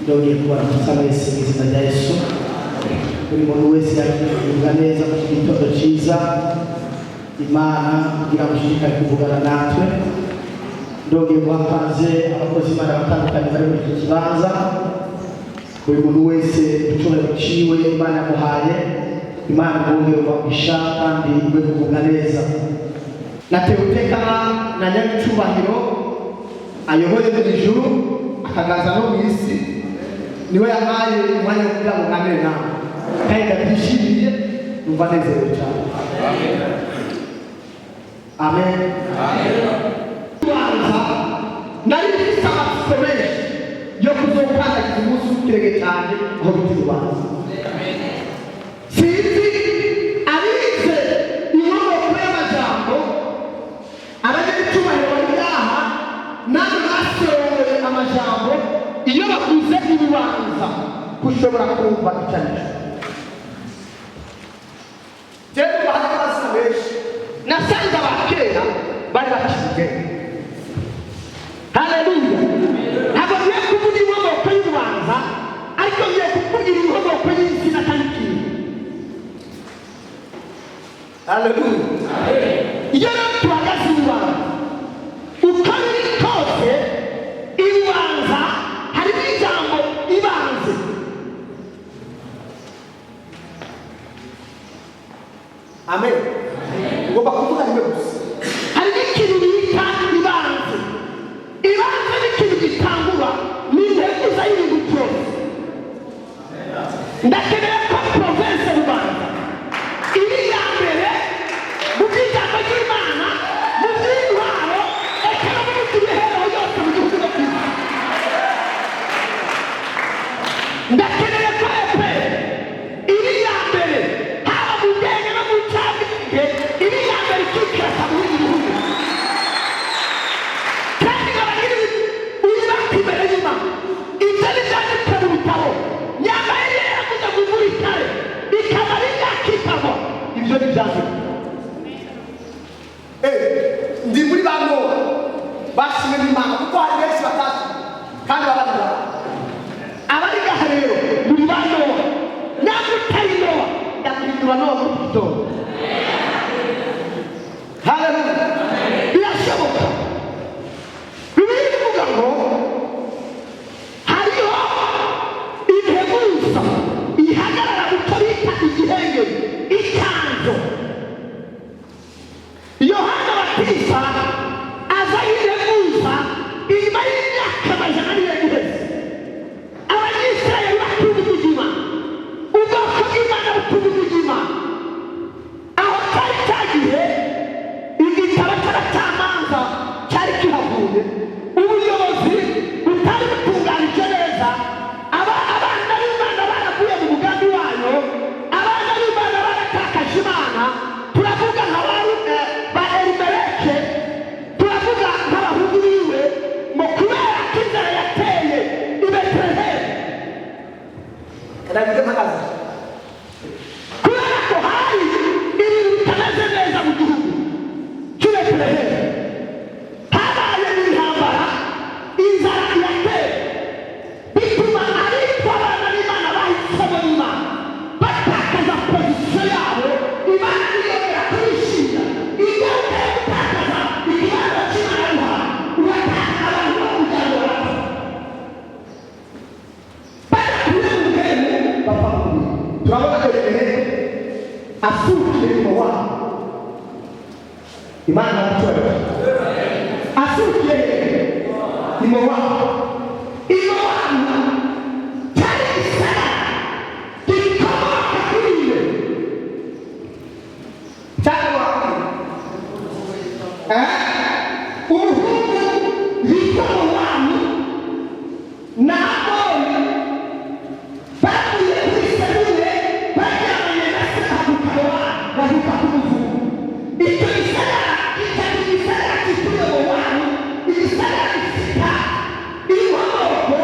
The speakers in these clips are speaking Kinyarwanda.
ndongeye kubona musaba wese mu izina rya Yesu. Buri muntu wese yakivuga neza mu gitondo cyiza, Imana kugira ngo ushishikare kuvugana natwe. Ndongeye guhakaze abakozi Imana batandukanye bari muri iki kibanza. Buri muntu wese ucyubahiro ciwe Imana yamuhaye, Imana ibongere ubamisha kandi ibe kuvuga neza. Natewe iteka na nyagicubahiro ayoboye mu ijuru akagaza no mu isi, niwe yahaye umwanya wo kugira ngo nganire nawe, kandi ndabyishimiye numva nezerewe cyane. Amen. Kubanza nari mfite amatsiko menshi yo kuzokandagiza umunsi w'ikirenge cyanjye aho bita urubanza. Sinzi abize inkomoko y'amajambo abanyagicubahiro bari ngaha nabo basohoye amajambo iyo bakuze ibibanza kushobora kumva icyo ari cyo. Jewe bahagaze benshi nasanze abakera bari bakize. Haleluya. Ntabwo ngiye kuvuga inkomoko y'urubanza, ariko ngiye kuvugira inkomoko y'izina kandi kintu. Haleluya. Iyo tuhagaze urubanza uko biri kose, ibanza harimo ijambo ibanze. Amen. Ugomba kuvuga rimwe gusa. Harimo ikintu bita ibanze. Ibanze ni ikintu gitangura n'integuza y'ibintu byose. Ndakeneye ko province rubanza iri ya mbere mu by'ijambo ry'Imana, mu by'intwaro, eka no mu by'imibereho yose mu gihugu no ku isi. Ndakeneye ko iri ya mbere haba mu bwenge no mu cyabwenge, iri ya mbere ikikirasa muri ibi bihugu. Kandi nk'abagira uyibaka imbere y'Imana, ibyo ni byanditswe mu bitabo, nyamara iyo yavuze ngo ugure itare ikaba ari ibyakitabo, ibyo ni byanditswe. Ndi muri ba Nowa bashimwe n'Imana kuko hari benshi batazi kandi babarira. Abari ngaha rero muri ba Nowa, namwe utari Nowa ndakurindura Nowa muri iki gitondo. Haleluya. Birashoboka. Bibiliya ivuga ngo hariho integuza ihagarara uko bita igihengeri, ikanzo. Yohana Batista aza integuza inyuma y'imyaka amajana n'irindwi. Abanyisirayeli batubugije Imana, ubwoko bw'Imana butubugije Imana. Aho cyari cyagiye igitabo cy'abacamanza cyari kihavuye, ubuyobozi butari butunganije neza, abana b'Imana baravuye mu mugambi wayo, abana b'Imana baratakaje Imana. Turavuga nka ba Elimeleke, turavuga nk'abahungu biwe, ngo kubera ko inzara yateye i Betelehemu, kubera ko hari ibintu bitameze neza mu gihugu cy'i Betelehemu, habaye intambara, inzara irateye, bituma abitwa abana b'Imana bahisemo Imana batakaza pozisiyo yabo. Imana ntiyongera kubishimira, igaruka yo gutakaza ikibanza cy'Imana ugatanga abantu bo kugira ngo bapfe. Badakuye mu bwenge bapfa mu mubiri. Turabona Elimeleke asukiye mu wabo. Imana yaratwereka asukiye mu wabo. Iyo wabo cyari isara gikomoka kuri iwe cyangwa umuhungu yitwa Mowabu na Amoni bavuye kuri Seyiri, bajyanye na se bavuka ku muvugo. Icyo gisagara kitari igisagara cyitiriwe Mowabu, igisagara gifite inkomoko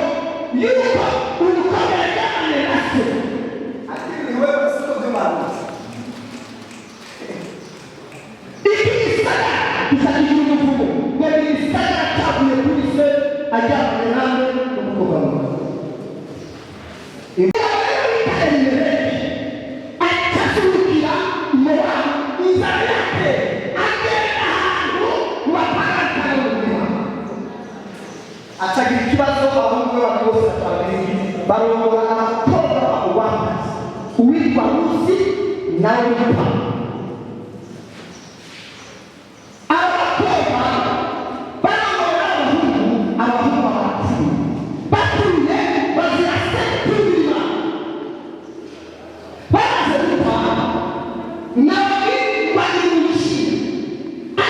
y'uko umukobwa yajyanye na se. Ati ni wewe sio Imana. Iki gisagara gisagara umuvugo, ngo ni gisagara cyavuye kuri se ajyanye nawe umukobwa wawe. nawe gupfa. Abakobwa barangora abahungu barapfuye, bapfuye bazira sepultura, bamaze gupfa nawe bari mu mushinga.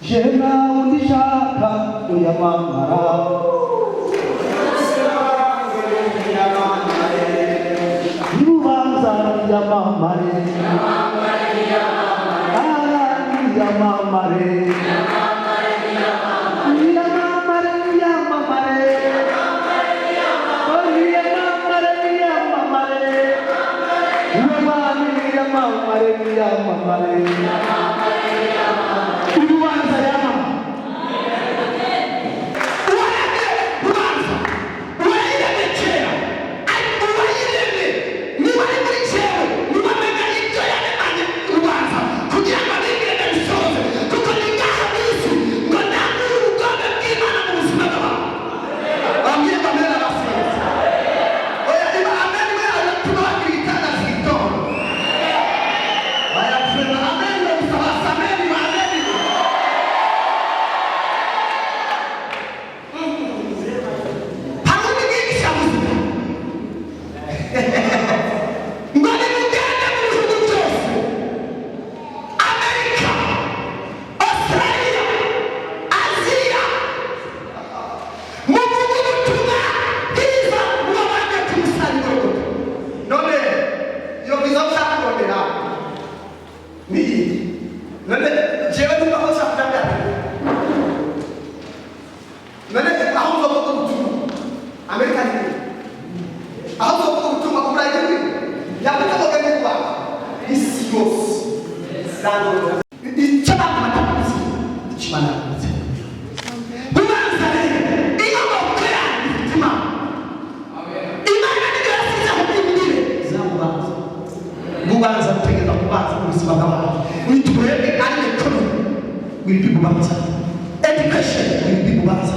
Kugira ngo Imana yakunze bubanza rero inkomoko yanyu umutima Imana niyo yasizeho imbere zamubanza bubanza gutegeka kubanza mu buzima bw'abantu witwebwe ari ekonomi wiri bubanza education wiri bubanza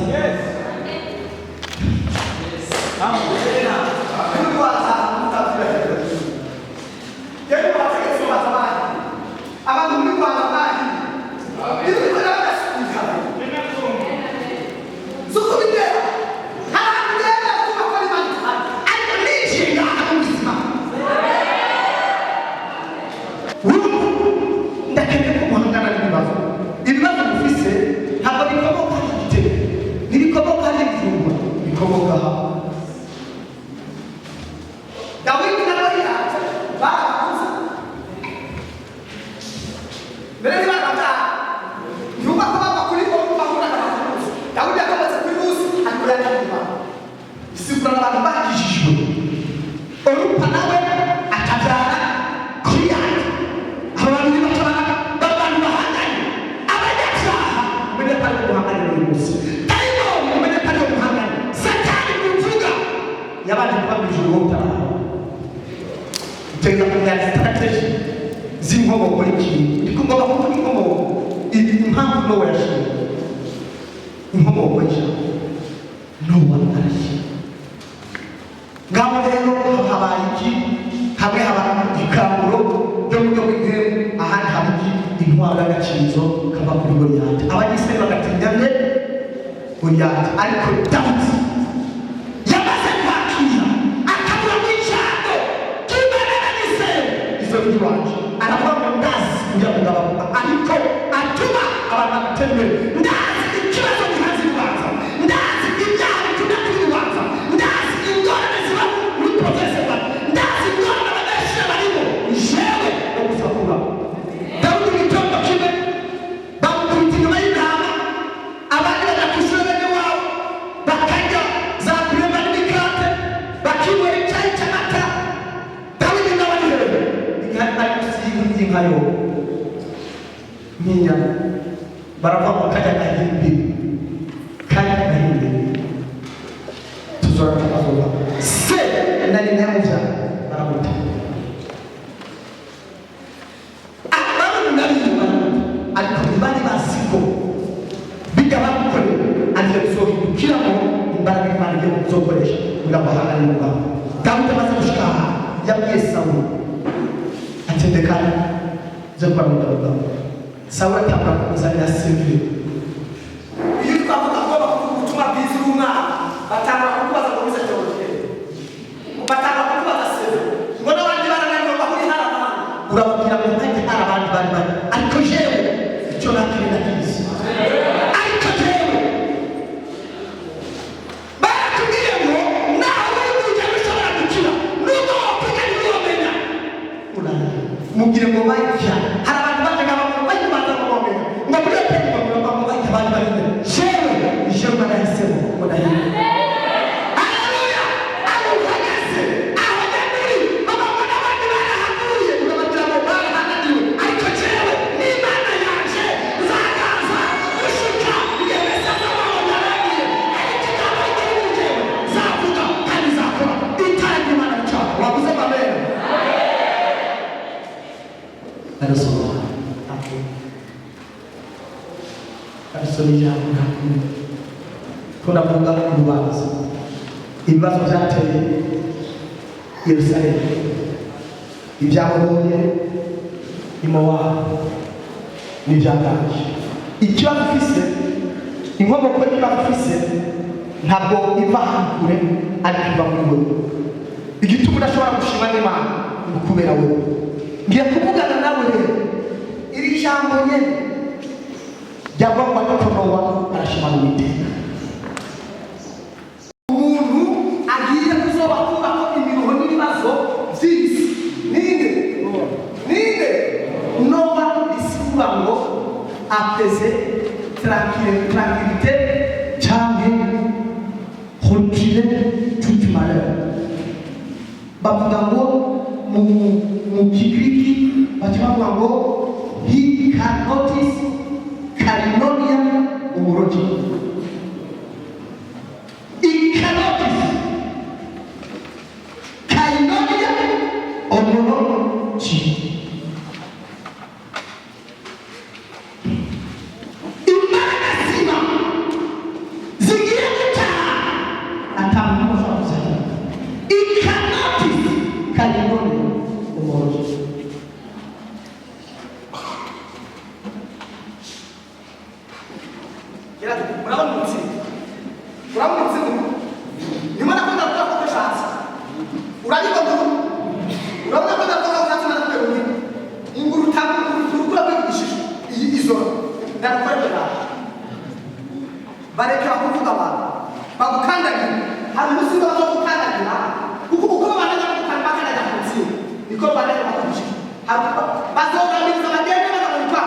ibibazo byateye Yerusalemu ibyabonye Mowabu n'ibyaganje ikibazo ufise inkomoko y'ikibazo ufise ntabwo iva ahantu kure ariko iva muri wowe igituma udashobora gushima n'Imana ni ukubera wowe ngiye kuvugana nawe rero iri jambo nyene ryagomba gutonowa arashima n'Uwiteka apaiser tranquillité, jamais retirer tout malheur. Bavugango mu Kigiriki bavugango he cannot umoroji. Ikanotis kainonia omoroji. Imana sima zingira mutaha atamu kwa ikanotis kainonia omoroji. Bareka kuvuga abantu bagukandagira hari umusiba wo gukandagira kuko banaga gukandagira munsi niko bareka bakushi bazogamiza bagende bagabika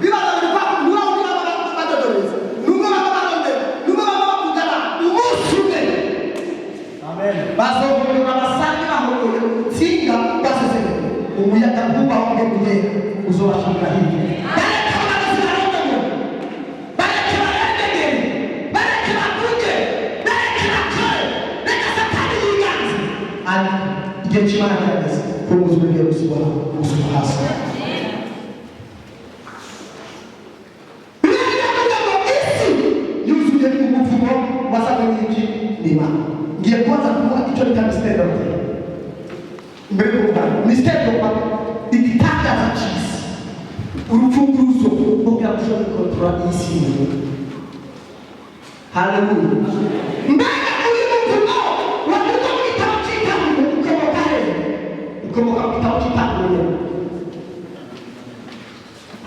bibaza bikwa nuwa ubaba badodoreza numwe babaronde numwe babakugana umunsi umwe. Amen. Bazogura abasangi bahoroye tsinga baseseke umuyaga kuba wonge kugenda uzobashaka hivi. Igihe cy'Imana cyageze ko ubuzima bwe busubira gusubira hasi. Isi yuzuye umuvumo wasaga n'iki n'Imana. Ngiye kwanza kuvuga icyo bita mistake of God. Mbere y'uko mistake of God igitangaza cy'isi. Urufunguzo rwo gushobora gukontorora isi. Hallelujah. Como capital de Itaúna.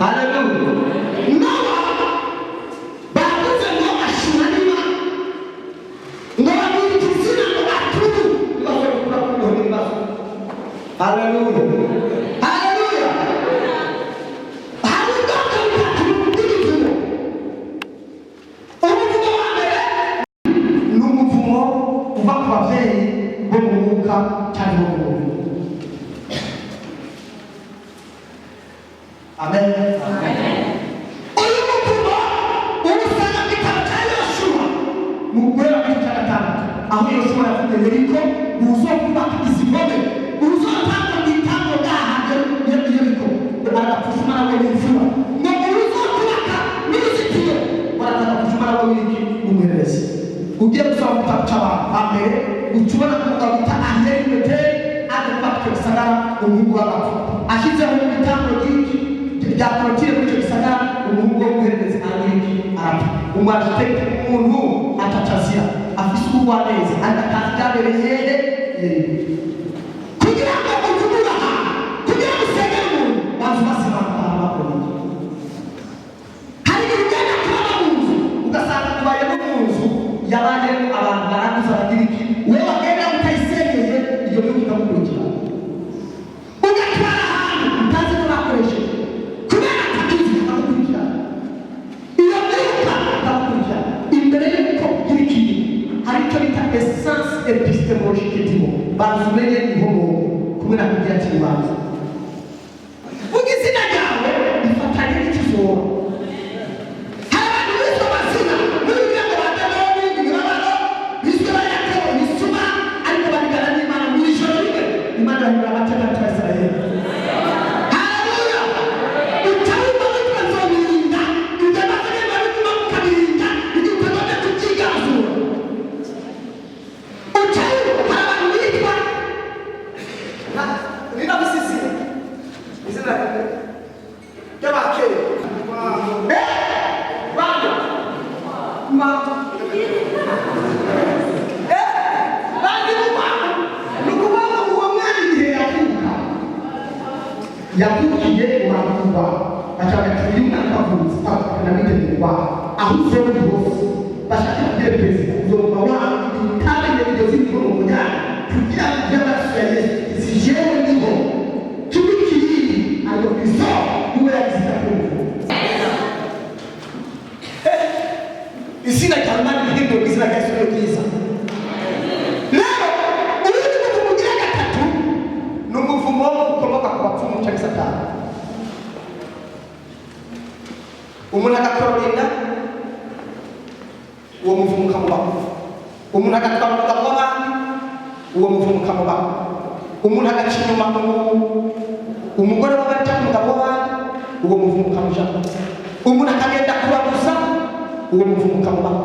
Aleluia. Noah, baguza Noah shinanima. Noah ni tusina Noah tudo. Nós vamos para o Aleluia. Aleluia. Aleluia. No muvumo, o vapor vem, como nunca, tchau. Amen. Amen. Oyo mukuba urusana kitaka Yoshua mugwera kitaka aho Yoshua yavuze Yeriko uzokuba izibome uzotanga gitango gahaje Yeriko arapfuma nawe n'imfura ngo uzokubaka n'izitiyo barataka kufuma nawe n'iki umuherezi ugiye gusaba gutaka amere ucubona ko bita ahirete adapaka sagara umuhungu w'abapfu ashizeho gitango giki yakorotire muri cyo gisagara umuhungu wo guhereza ariki arapfa umwajite umuntu atacazira afise ubwaneza atakazabereye kugira ngo uvuga kugira ngo usenge umuntu bazo basima bakora hari ibigenda kuba mu nzu ugasanga kubaye mu nzu yabanye abantu baraguza bagiriki wewe bagenda utayisengeye iyo bintu bikamukurikira ugatwara ahantu utazi ko bakoresheje essence épistémologique dimo bazumenye ihomo kumwe na kugira kibanza ugizina yawe ifatanye n'ikizoro abantu biso basina muri byo badaboni ngibabano biso bayako bisuma ariko barigana n'Imana muri joro rimwe Imana y'abataka Israel. Haleluya. Utaumba ukazominda ndabafanye barimo kukabirinda ndikubona kutigazo yakukiye urakuba bashaka kuyuna kavuza na bitekerwa aho zero bose bashaka kugerageza uzoma wa kandi n'ibyo zindi mu munyana kugira ngo byabashaye zijewe niho tubikiri ayo biso niwe yazita kumva isina cyane n'ibyo bizina cyane cyiza leo uri kumugira gatatu n'umuvumo ukomoka ku bapfumu cyangwa Satani umuntu agakorinda uwo muvumo ukamubaho. Umuntu agatwara umugabo w'abandi, uwo muvumo ukamubaho. Umuntu agaca inyuma umugore w'abandi cyangwa umugabo w'abandi, uwo muvumo ukamujamo. Umuntu akagenda kubabuza, uwo muvumo ukamubaho.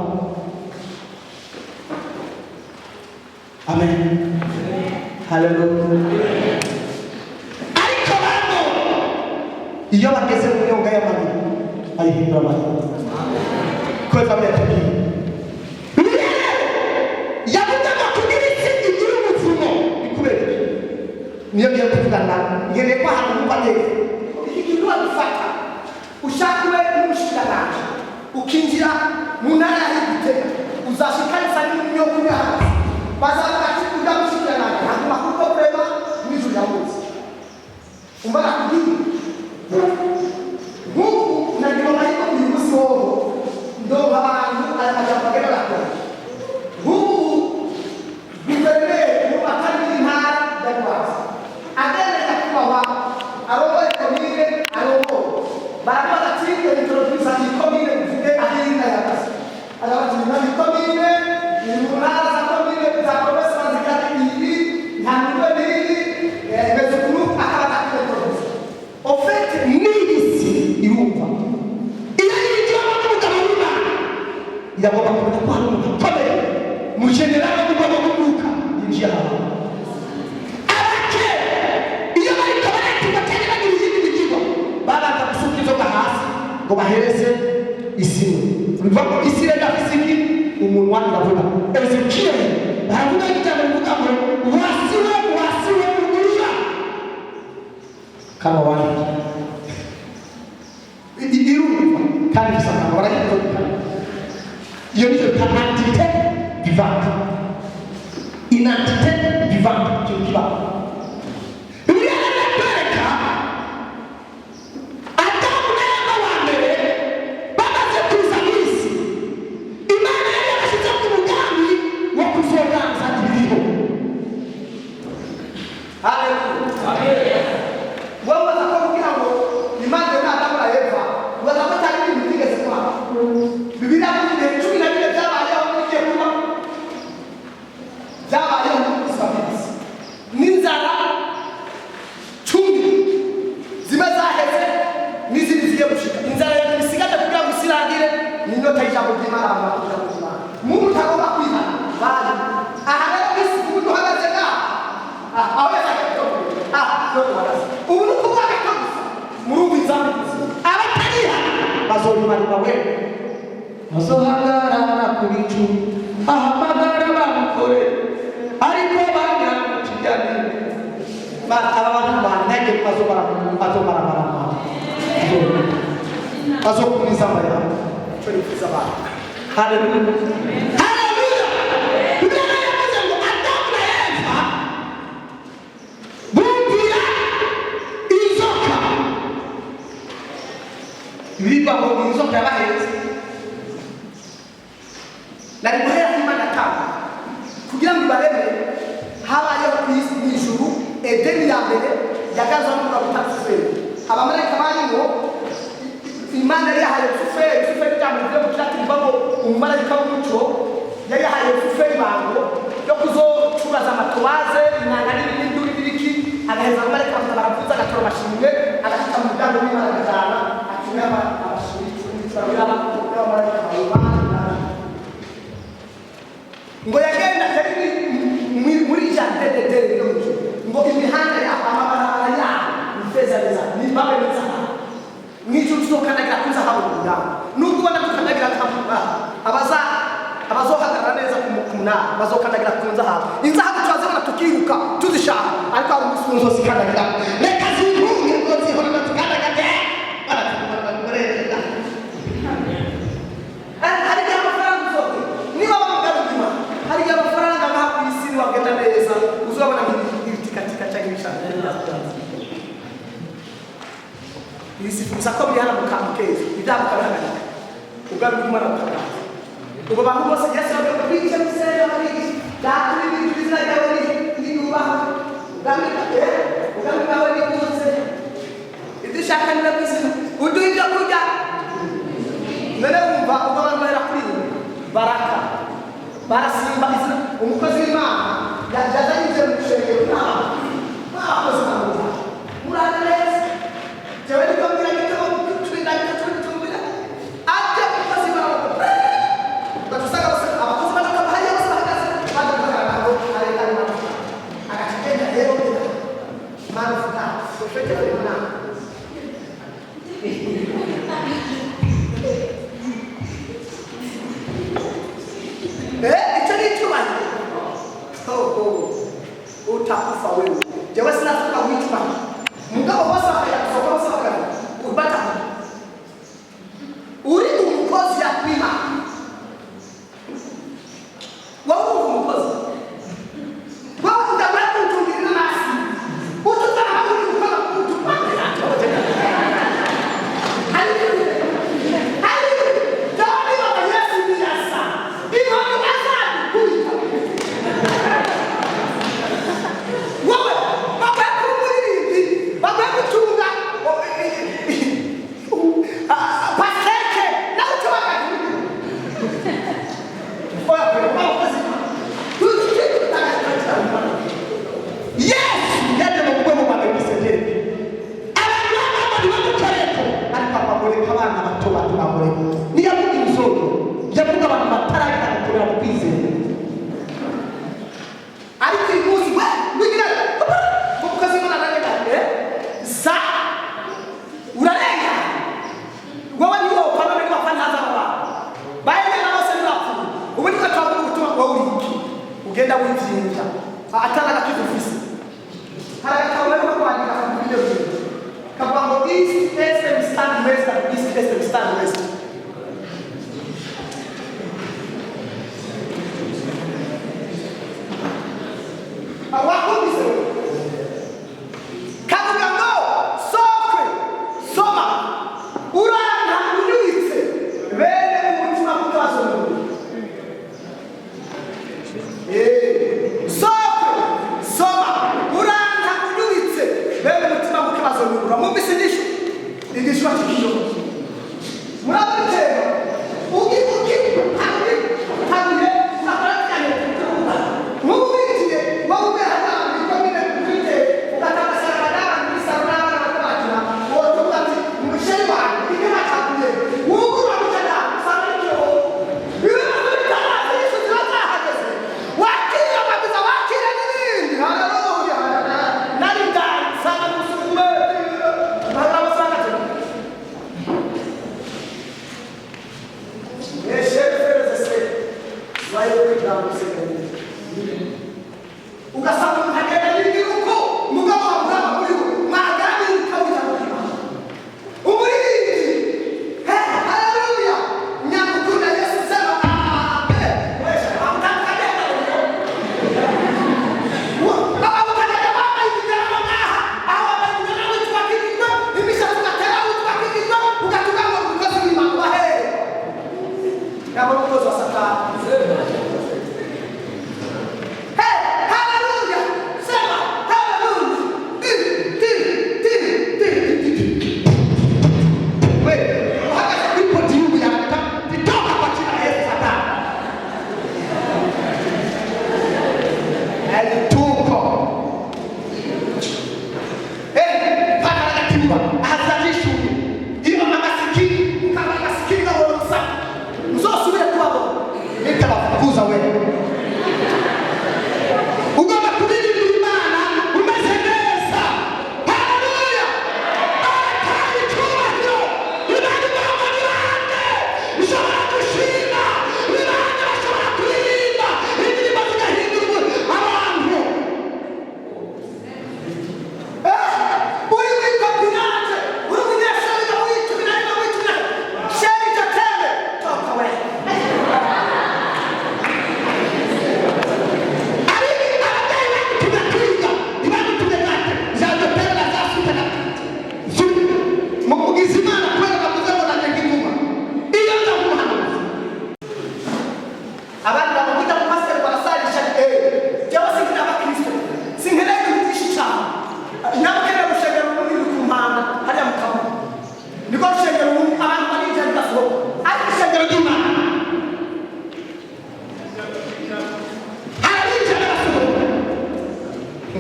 Amen. Hallelujah. Ariko bano iyo bageze mu myonga y'amaguru ayihindura amaguru. Kweza byatubwiye. Yavuga ngo kugira isi igira umuvumo ikubera. Niyo ngiye kuvugana ngiye kwa hantu mva neza. Ikintu wadufata ushakwe n'umushikiranaje ukinjira mu ntara y'Igitega uzashikanisa n'imyonga y'ahandi. Bazaga kuja mushikiranaje ntabwo makuko kurema n'ijuru yamuzi. Umbara kugira Mungu na ndio maana kulimusi wao ndo abantu ajapagera bakora. Mungu bibele mubakani ntara dakwaza. Agene takuwa arobo komine arobo. Barabara tike introduce ni komine kuvuge ahinda ya basi. Alabati ni komine ni munara za komine za profesa zikati hivi ntango nini bezukuru akaba introduce. Ofete nisi irumva ila nijya bamugaburira yagomba kuba kwa mukomeye mu general mugomba kuvuka injya abake iyo bari kabati batari bagira izindi bigigo babanza gusuka inzoga hasi ngo bahereze isiwe bivuga ko isire ndafisiki umuntu wandavuna Ezekiel baravuga igitabo bivuga ngo wasiwe mugurira kama wani irumva kandi bisanga barayikoka iyo niyo identité vivante identité vivante kiba Biblia inatupeleka Adamu na Eva wa mbere bamaze kuza mwisi Imana yari yabashyize ku mugambi wo kuzoganza ibiriho. Haleluya. Amen. Wewe unakuwa ngo Imana na Adamu na Eva wanapata nini mtige kwa Biblia ni chumi na vile byabayeho muje kuba byabayeho kusabiriza n'inzara chumi zimezaheze n'izindi zigiye gushika inzara yabisigata kugira ngo isirangire n'inyota y'ijambo ry'Imana kugira ngo Imana Mungu tagomba kwiha bali aha rero isi umuntu hagaze na aweza kutoka umuntu kuba kabisa Mungu nzambi abatariha bazonyumarira wewe bazohagarara ku bicu ahamagara bamukore ariko banyamukijyane abantu bantage bazomara bazokumiza amaya cyo nifuza abantu. Haleluya. Haleluya. Biblia yavuze ngo Adamu na Eva bumvira inzoka biba ngo inzoka yabaheze nari guhera Imana kama kugira ngo barebe habayeho kwisi n'ijuru Edeni ya mbere yagaza n'umugabo utasuferi abamarayika barimo Imana yari yahaye suferi cyangwa ibyo cyati babo umumarayika w'umucyo yari yahaye suferi bango yo kuzocuraza amatobaze inanga n'ibindi biriki agaheza abamarayika baravuza agatora amashimwe agashika mu muryango w'Imana agajana atumya abashimwe turabiraba n'abamarayika b'Imana ngo yagenda kari muri jardin de ngo imihanda ya amabarabara ya ifeza neza ni babe neza n'icyo tuzokandagira kuza habunda nubwo ubona tukandagira kamuba abazohagarara neza kumukuna bazokandagira kunza haba inzahabu twazibona tukiruka tuzishaka ariko ari umusunzo sikandagira reka zibunge ngo zihora tukandagira baratukana goreza hari amafaranga uzobe niba bamugarukima hari amafaranga nka kwisi wagenda neza uzobona ibitikatika cyangwa ibishaka Nisifuza ko bihana mukamukeza ibyabukabana ugaruka umara ukagaza ubu bantu bose Yesu yabigisha bisera abigisha datu ibintu bizina yawe ni nubaha ugamika nawe ni kuze idishaka ni nabiza uduhija kujya none umva abantu bahera kuri baraka barasimba izina umukozi w'Imana yazanye mu gushengera inama bakoze amahoro murane neza jewe niko mbwira gitabo twinda ajya umukozi w'Imana batusaga abakozi b'Imana bahari bose bahagaze bagaragara ko ari agakigenda rero Mana fuka ufite Imana icyo ni icyubahiro utakufa wewe jewe sinataka witwa mugabo bose bakayasoko bose bakabata uri umukozi ya kwima wowe umukozi wowe ndabara kutumira nasi ututana uri gukora kutupanga ugenda wivyinja atana nakivufisi haragatawe ko kwandika ku video kabango east west stand west east west stand west awakubize kabugambo sokwe soma urana unyuitse bene umutima kukazo soma uranga unyubitse bene mutima mukibazo n'ubura mumvise igishwa cy'ikiro murabitera ugi hamwe abarakanye mubitiye wowe hano bikomine kwite ugatakasara n'abandi sarana n'abakina wotuka musheri wanyu ikema cyakuye wugura mutana saraniyo ugasanga ukagenda n'igihugu mugabo wabugaba muriho mwagana ukabita mutima umuririmbyi haleluya nyamukunda Yesu sema amen wesha amutanganya abakagenda bambaye ibijyamo ngaha aho abagenda witwa kikito imishatsi ugatera witwa kikito ugatuga ngo umukozi w'Imana ubahere yaba umukozi wa Satani Mzosubire kwabo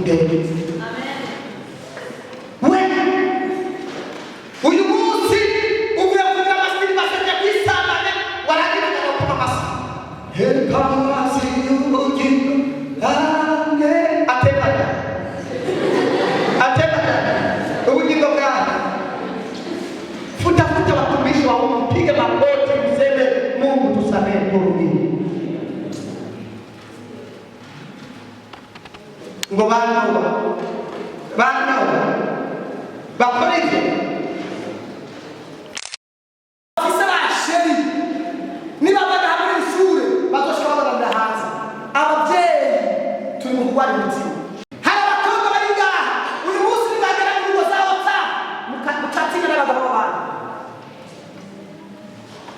ubwenge. We uyu munsi uvuye kugira amasiri basabye kwisambanya waragira ngo bakoma amasi helpa amasi y'ubugingo hamwe atebana ubugingo bwawe futa watumishi wa Mungu, mpige magoti mseme Mungu tusamehe turudie. Ngo bana bakora ibyo afise basheri niba bana hamwe n'ishure bazoshobora babanda hanze abavyeyi turi mu kurwara umutima. Hari abakobwa bari ngaha uyu munsi nibagera mu rugo zawo ta mukatinga n'abagabo b'abana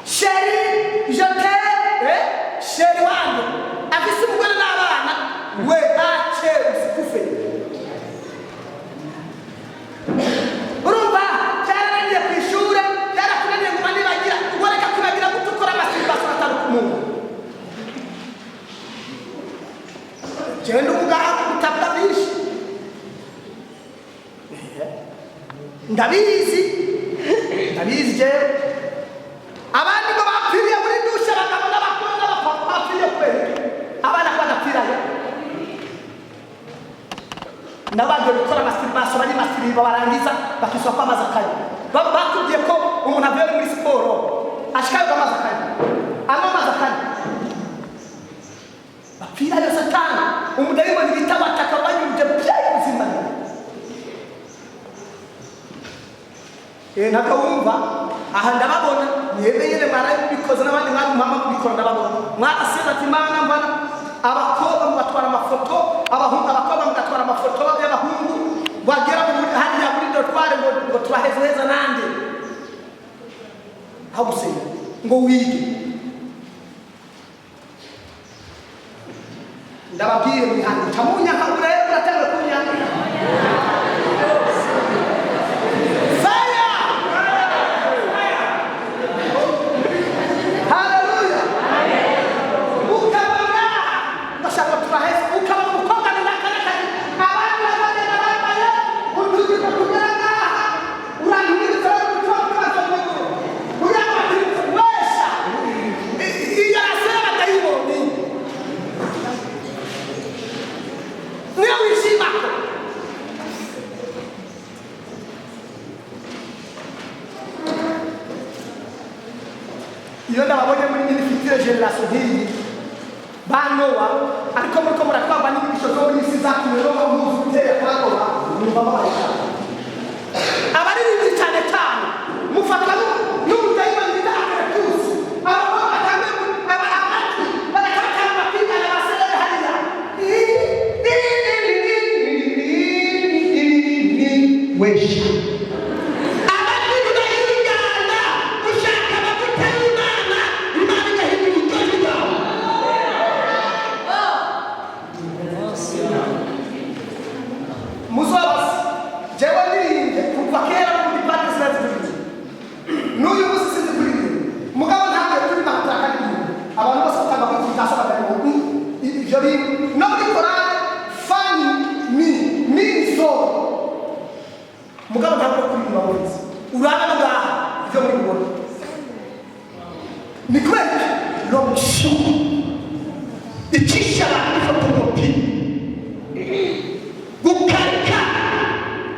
sheri jete sheri wangu afise umugore n'abana we ache usikufe. Urumva cyaraniye ku ishure cyarakunaniye ngo bandi bagira uboreka kubagira gutukora amasimba atanu ku muntu. Genda ugaha utabda bishi ndabizi je abandi ngo bapfiriye muri dushe bagabo n'abakobwa n'abapapa bapfiriye kweli abana badapfirayo nabaje gukora amasimbaso bari masiriba barangiza bakiswa kwa mazakanya batubwiye ko umuntu avuye muri siporo ashikaye kwa mazakanya ama mazakanya bapfirayo satani umudayimoni bita bataka banyuje byaye ubuzima nakawumva aha ndababona yebeye marayo bikoze n'abandi mwari mama kubikora ndababona mwasize ati mana mbana abakobwa mugatwara amafoto abakobwa mugatwara amafoto y'abahungu bagera hariya muri dortoir ngo turaheza nande aho gusenga ngo wige. Ndababwiye mwihande tamunya kabure uratanga kunya iyo ndababonye muri minifitire generation hii banowa ariko muri ko muratwamba n'ibisho zo muri isi zatumye no mu gutera kwanowa numva babaye abari bibi cyane cyane mufatwa n'umudayimoni bidakare kuzi abo batambe abamati barakatamba kwigana basere hariya wesha mugabo ntabwo kuririmba wese urana ngaha ibyo muri bubona ni kweli romushu ikisha fotokopi gukarika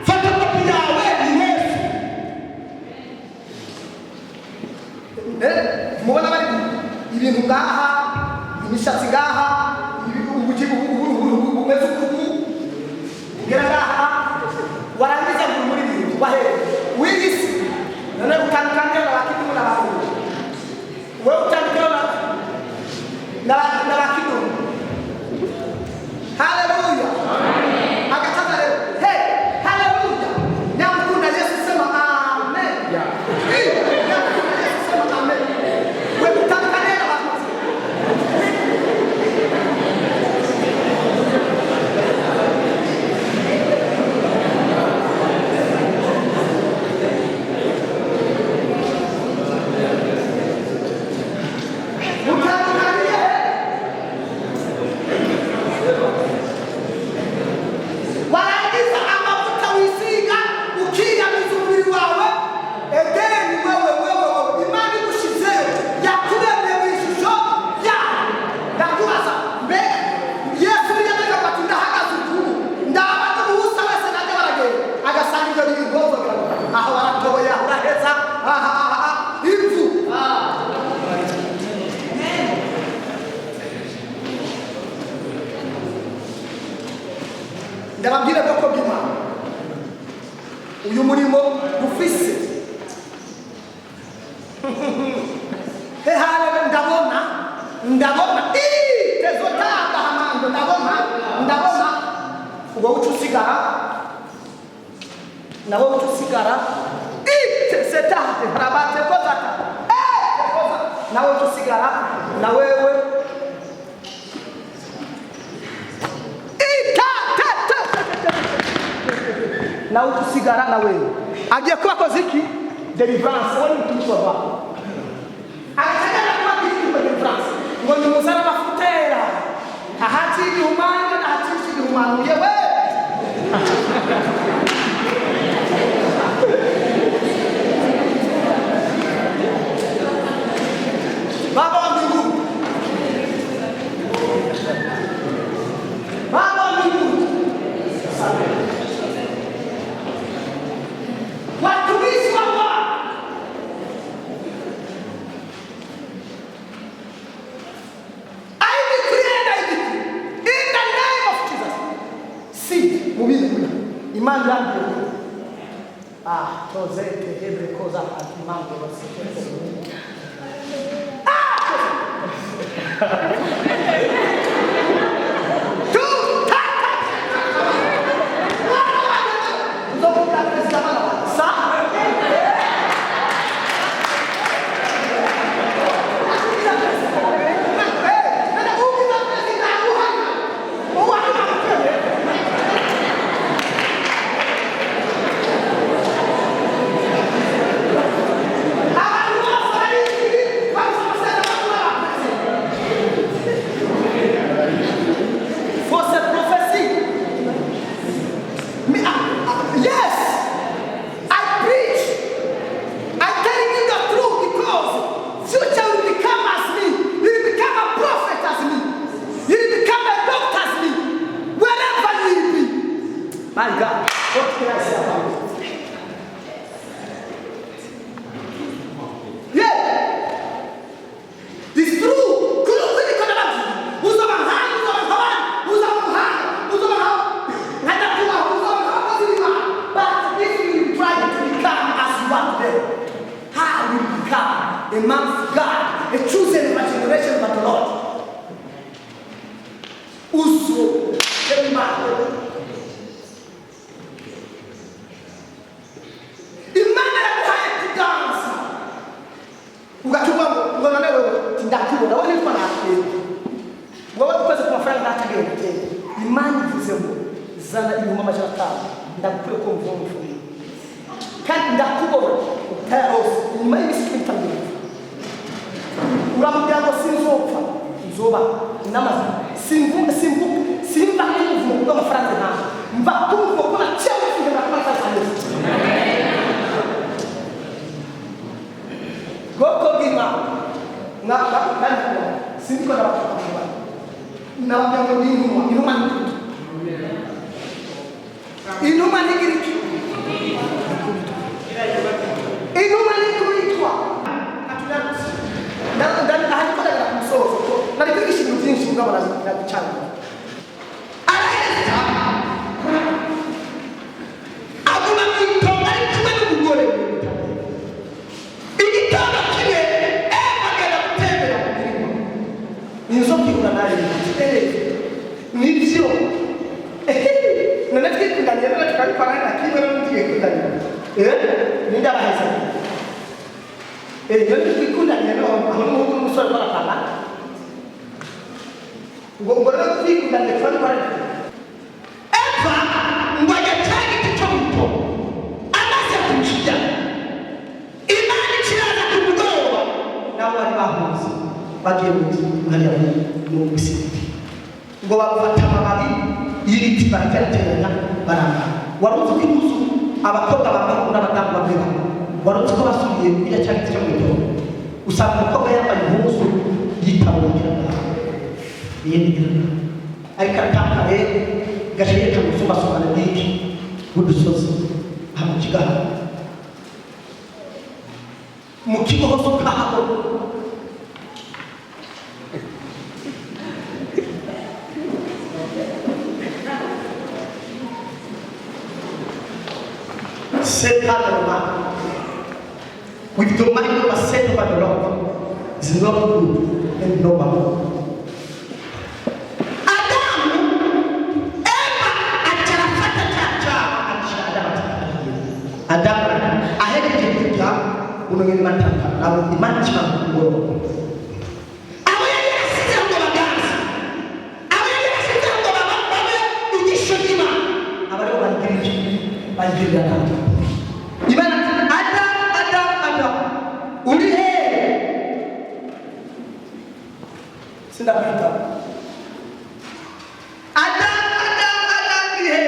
fotokopi yawe ni Yesu mubona bari ibintu ngaha imishatsi ngaha umeze ukubu ugera ngaha warangiza muri bintu bahe wigisi none utandukanye na bakidu na bahu wewe utandukanye na bakidu. Haleluya amen akataza leo hey haleluya nyamkunda Yesu sema amen nyamkunda Yesu sema amen wewe utandukanye na bahu ndababwira bwoko bw'Imana uyu murimo dufise hehane ndabona tezotanga hamando ndabona uwo ucusigara nawe ucusigara setate harabate kozaka nawe ucusigara na wewe nawe ucusigara na wewe agiye kuba koze iki deliverance wani mtumishi wa Bwana akataka kuba deliverance ngo ni muzara bafutera ahati ihumana na ahati ihumana yewe Baba wa mbinguni watumishi wa Bwana imani yangu tozete hebre koza akimango wasite My God, what can I say about it? Yeah, it's true. But if you try to become as one day, how will you become a man of God, a chosen generation of the Lord? Uso, every man. Ugachukua na wewe ndakubona wewe ni fana wewe ukoze kumafanya natagende imani vuzemo zana ibihumbi amajana atanu ndakukure ko mvumvu kandi ndakubona utaose nyuma y'imisi itandatu uramubwira ngo sinzopfa nzoba namaze simva n'umuvumo bw'amafaranga nta mva kumva ko naciye kugira ngo amafaranga Goko gima na sindiko na bakubwa na bamwe inuma nigiriki inuma nikuitwa ndani ahikoda na kumsozo na likishi mtinshi ngaba na bichana abuna kitonga ikwe ngore Nizoki kuna naye nilizio na nataka kundania na tukapana na kiwe na mtie kundania ninda bahasa ndio kundania no hamu musoro para pala ngora kundania kwa para eva ngoja tagi kitompo anasa kuchija imani chiraza kubudoa na wali bahuzi bagiye hariya mu musigiti ngo bafata amababi y'ibiti baraterana baranga waruzi ko imuzu abakobwa bamwe n'abadamu bamwe waruzi ko basubiye kujya cyane cyo mu gitondo usanga umukobwa yambaye impuzu yitabonye yindi ariko atakare gashiye cyo gusoma n'iki budusozi hamukiga mu kigo ho kaho set up the man with the mind of a set by the Lord is not good and normal. Adam akhirnya juga unungin mantap lalu iman cuma buruk. Awalnya dia sedang berbagas, awalnya dia sedang berbagas, awalnya uji syukur. Awalnya banjir datang. Gimana? Adam, ulihe, sedang berita. Adam, ulihe.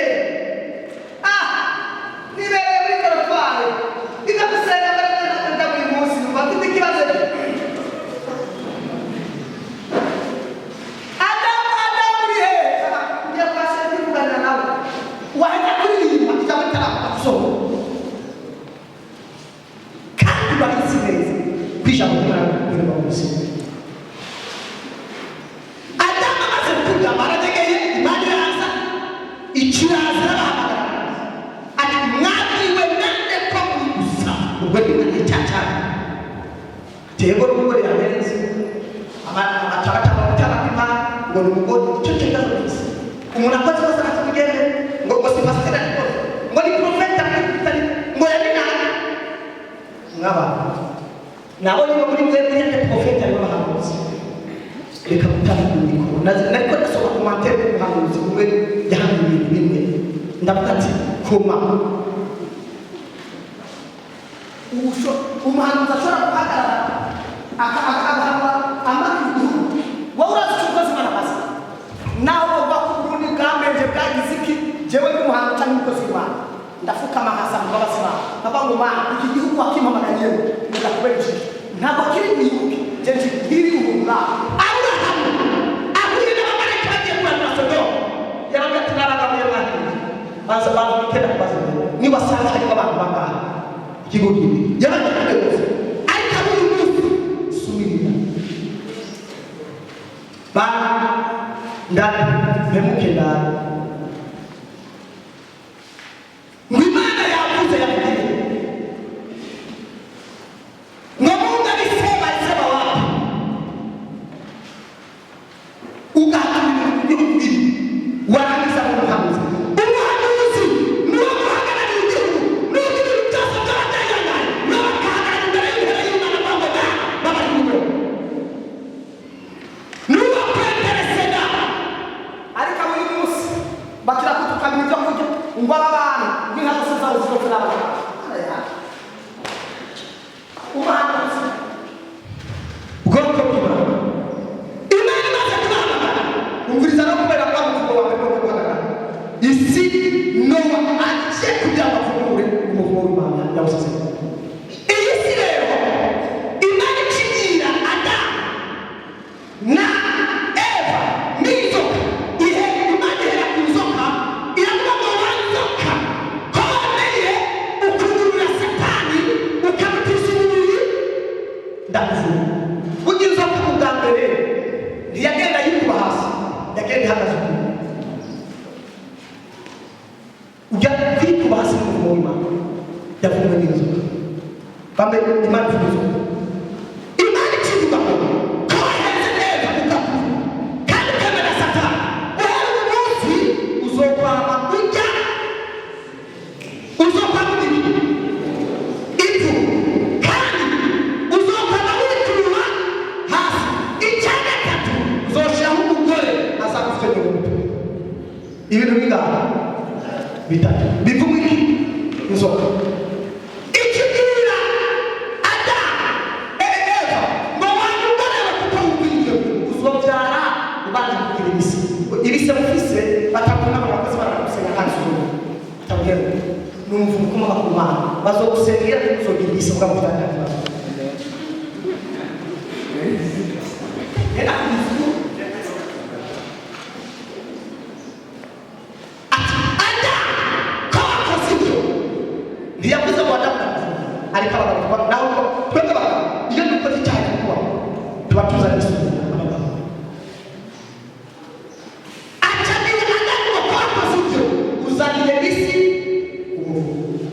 Uzani delisi,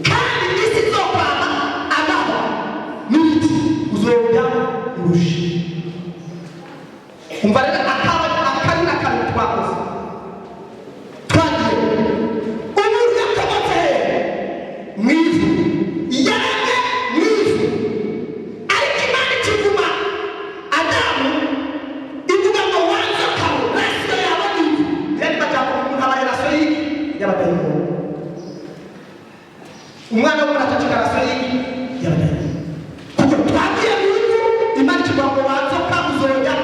kandi umva rero akari n'akari twakoze twagiye umuntu yakomotse mu ivu yaremye mu ivu ariko Imana ikivuma Adamu ivuga ngo wanze kawe rasiyo yawe ni ivu yari bajyamo umuntu aba yarasiyo y'iki y'abadayimoni umwana w'umuntu atacika rasiyo y'iki y'abadayimoni kuko twagiye mu ivu Imana ikivuga ngo wanze kawe uzongera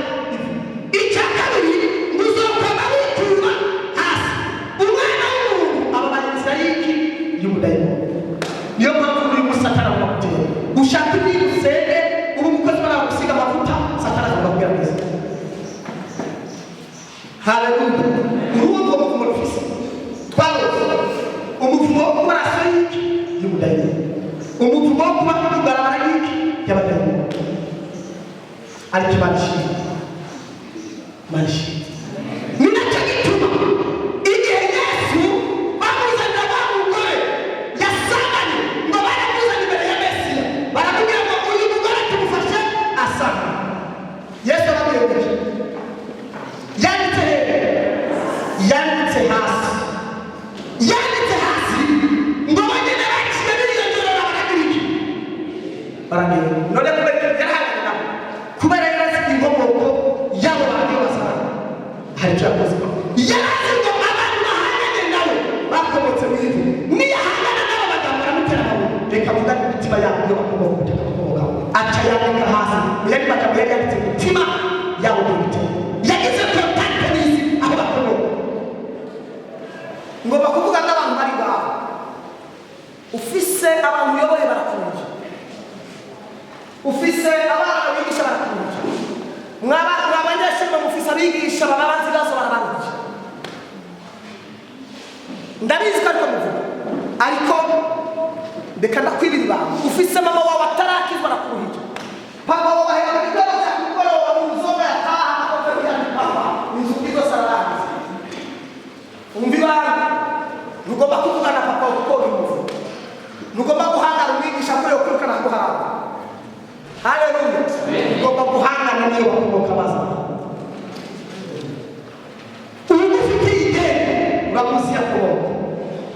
icya kabiri uzokoma wikura hasi umwana w'umuntu aba barinzira y'iki y'ubudayimoni niyo mpamvu uri musatana mu makutera ushaka ibintu usenge ubu umukozi baragusiga amavuta satana akakubwira neza haleluya urugo muvumo rufise twaroze umuvumo wo kuba rasa y'iki y'ubudayimoni umuvumo wo kuba ibarabara y'iki y'abadayimoni ariko imanishimwe mashi ninacyo gituma igihe Yesu bamuzanira wa mugore yasanganye ngo baramuzana imbere ya Mesiya baramubwira ngo uyu mugore tumufashe asanga Yesu aramuyobeje yanditse hasi ngo bagende baciye biriyongera baragiriki baragira none kubera yarahagana kubera yarasi inkomoko yabo bagiye basara hari icyo yakoze yarazi ngo abantu bahanganye nawe bakomotse mu ivu niyahangana nabo baganga baramutera amabuye reka vuga imitima yabo iyo bakomoka ubutaka bakomokaho aca yandika hasi yari magambo yari yanditse imitima yabo bwite yagize kontakte n'isi aho bakomoka ngo bakuvuga n'abantu bari ngaho ufise abantu uyoboye barakunje ufise abana bigisha barakunje mwabanyeshuri bamufise abigisha baba bazi ibibazo barabaruye ndabizi ko ariko muvuga ariko reka ndakwibira ibanga ufise mama wawe atarakizwa arakuruhije papa wawe ahera mu gitondo cya mugoroba mu nzoga yataha akakubwira ati papa inzu bwizo sararangiza umva ibanga ntugomba kuvugana papa kuko bimuvuga ntugomba guhangana umwigisha ko yokwirukana guhanga haleluya ugomba guhangana niyo bakomoka baza ubu ufite ideni uramuzi yakomoka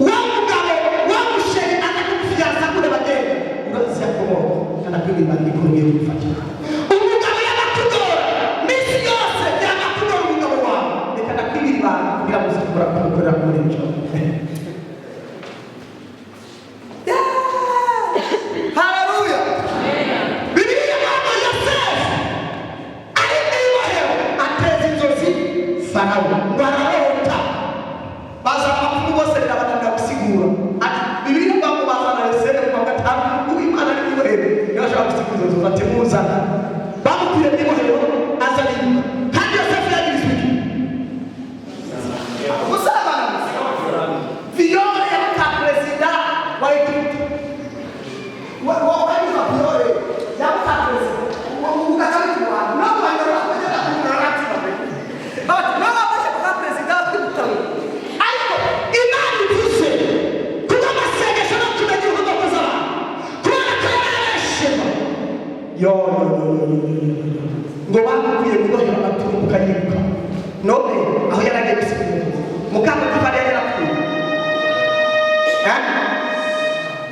wa mugabo wa musheri akakufiyaza kure bagenda uramuzi yakomoka anakwibira ikongera gufatira umugabo y'amakudora misi yose y'amakudora umugabo wawe reka nakwibira ibanga kugira ngo uzikora kumukorera muri icyo haleluya bibiliya mama Yosefu ari mwibohero ateza inzozi Farawo ngo ararota baza amakuru bose birabananira gusigura ati bibiliya mama bazana Yosefu kwa gatanu uw'Imana ari mwibohero niba ashaka gusigura inzozi ati muzana bamukwiye mwibohero azana inyuma kandi Yosefu yagirizwe iki gusabana viyore ya perezida wa Egiputa wabani mapiyore ya mkapresi ukakali kwa no banyora kujya kunarati babe but no abasha kwa president kutawe ariko imani bise kuba masengesho no kumegihuza kuzaba kubona karashema yo ngo bakwiye kubohera amaturu mukanyibuka none aho yaragiye gusigira mukamba kifare yarapfuye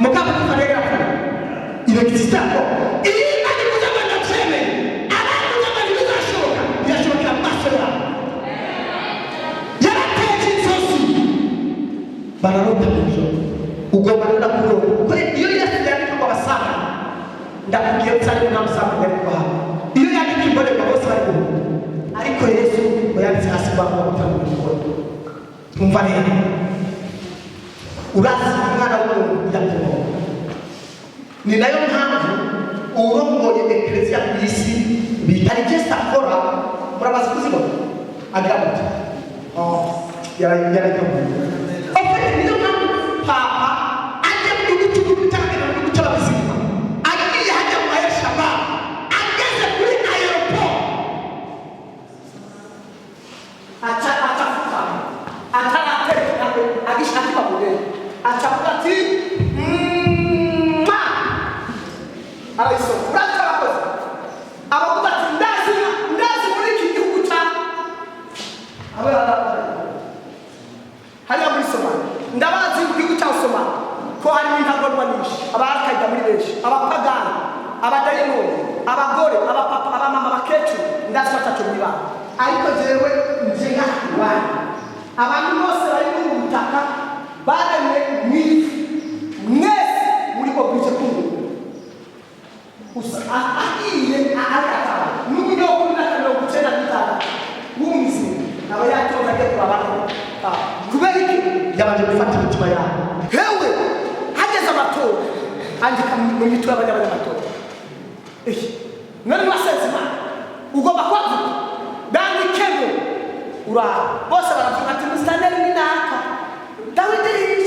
mukamba kifare yarapfuye irekizitako imani kuzabana kuseme abantu kuzabana bizashoboka birashoboka amaso yabo yarateje inzozi bararota mwijoro ugomba rero kurota kuko iyo yasigaye kwa basanga ndakubwiye cyane nta musanga yari kuhaba iyo yandika imborerwa bose bari kuhaba ariko Yesu ngo yanditse hasi bamwe batanga imborerwa umva rero urazi umwana w'umuntu yakomoka ni nayo mpamvu urongoye eklezia ku isi bitari just akora murabaza kuzibona agira muti yarayikamwe ofete niyo mpamvu papa ajya mu gihugu cy'ubutabera no guca abazima agiye hajya mu ayashaba ageze kuri aeroport atafuka atarapeka agishaka babuge achavuga ati arayisoma urakoze abavuga ati ndazi muri iki gihugu cya abadayimoni, abagore, abapapa, abamama, abakecuru ndazi ko atacyo mwibana, ariko jewe nje ngaha abantu bose bari mu butaka baremwe mw'ifi mwese muri ko bwije kungu usa ahiye akataba n'uburyo bw'inakano gucena bitara wumvise aba yatoza agiye kurabana kubera iki yabanje gufata imitima yabo hewe hageze amatora andika mu mitwe y'abanyamatora none wasezima ugomba kwavuga bandikemo ura bose baravuga ati mustandard ni naka Dawidi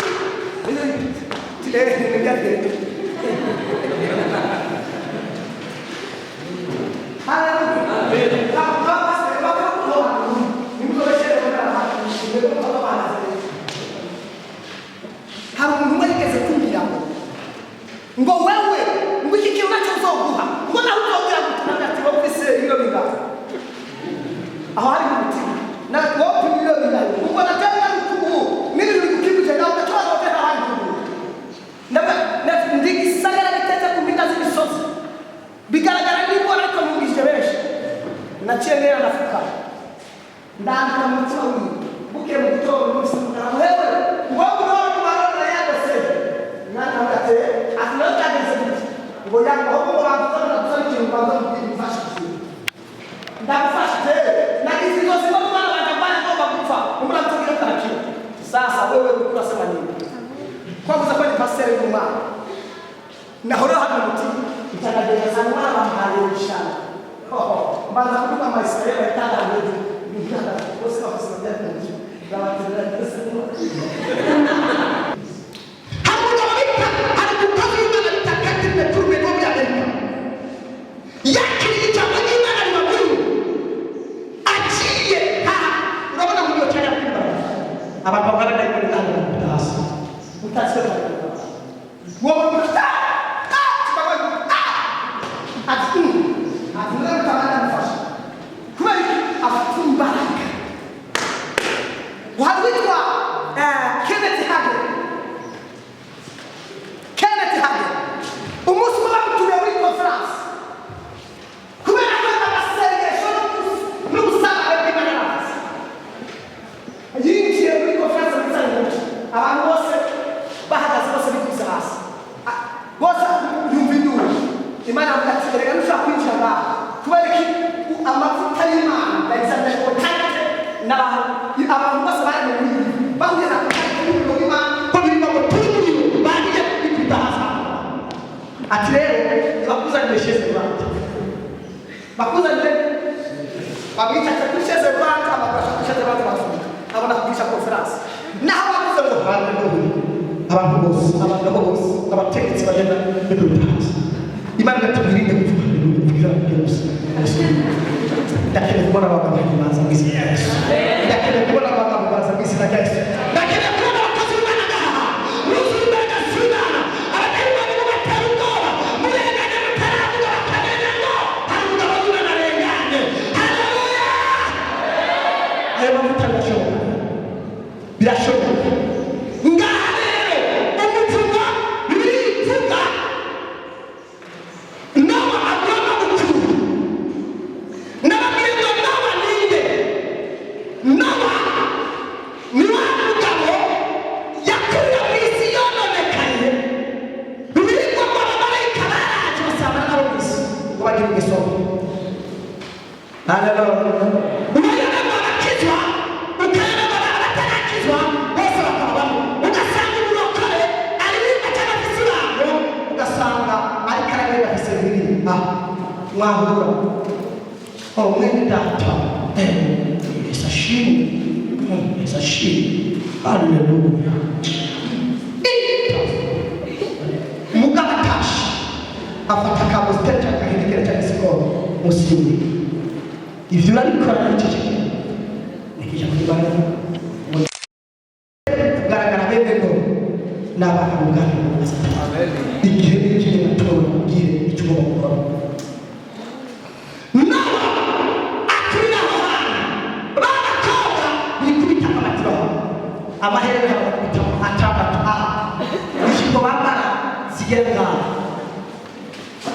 hari umuntu wigeze kumbwira ngo wewe ngo iki kintu nacyo uzoguha ngo nawe uzongera gutanga ati wowe ufise ibiro bingana aho hari umutima na wowe ibiro bingana ubwo natanga n'ukubu n'ibintu bikukibuje nawe ugacora wote n'abandi kubu ndigisagara bitetse ku mpinga z'imisozi bigaragara n'ibona ariko mwumvise benshi naciye nera ndafuka ndandika mu mutima wiwe bukeye mu gitondo n'umunsi mugana wewe wowe urabona yagose mwana ugate ati nawe byageze gute ngo yango aho ngo bagutana gusana ikintu ubanza mufashe ndagufashe nagize zose ngo mwana wanjye mbana ngomba gupfa umura mtubwira karakira sasa wewe urasema nini kwavuza ko ni pasteur y'umwana naho rero hano muti itanageza sana mwana bamuhaye ushana mbanza kuvuga amaisraeli yatanganye bigana bose bafise byatanje babatira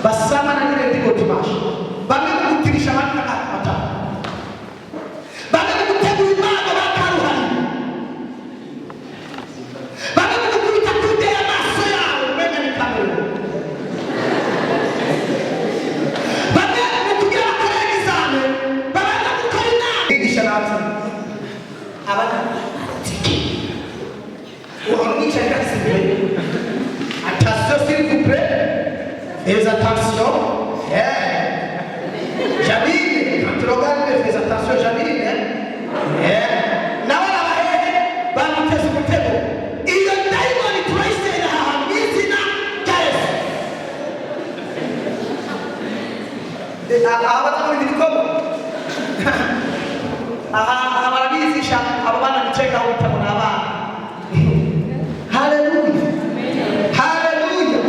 basama na nyine ndigo tubasha bamwe gutirisha abandi bakata bamwe gutegura imana bakaruhari bamwe gukubita kude y'amaso yawe umenya ni kamera bamwe kugira bakora exame bamwe gukora inama bigisha natwe abana uhamwisha kasi attention s'il vous plaît fais attention Jamil quand tu regardes fais attention Jamil na wala bahe bamuteza umutego iyo daimoni turayisera hamwizina Yesu abatamuri bikomo aha barabizisha abo bana bicheka utabona abana Hallelujah Hallelujah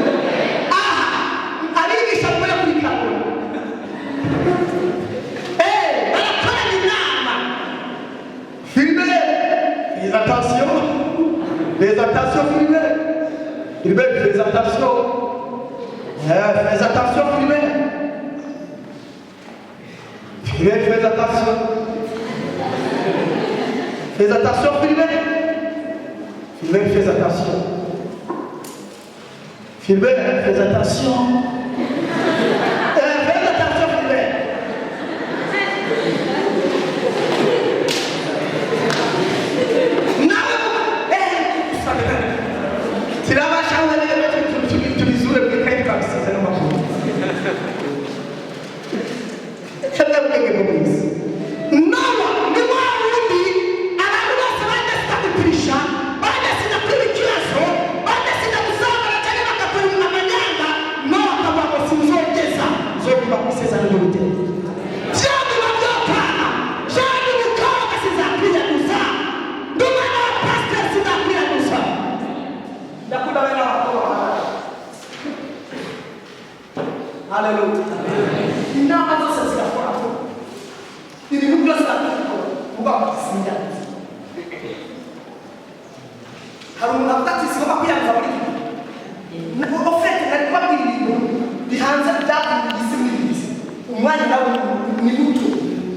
aligisha kwa kulikana barakora inama filmer les attentions filmer fais attention filmer fais attention filmer fais attention filmer fais attention filmer Tirabasha wale tubizure bwikaye twabisize no makuru Shaka bwenge bwisi Naba ni warundi abantu bose badafite kupirisha badafite kubikiyaso badafite kuzabara cyane bakakora amanyanga no akababo sinzogeza zo kuba kuseza no gute Cyane babyopana cyane mukaga sizakwiya gusa ndumana pastor sizakwiya gusa Ndakuda wena wakora Hallelujah Inama zose zigakora ibintu byose uba kusinda hari umuntu atatisi ko bakwiyanza muri na ofete ari kwabwira ibintu bihanze byabigise mwibise umwanya nawe ni guto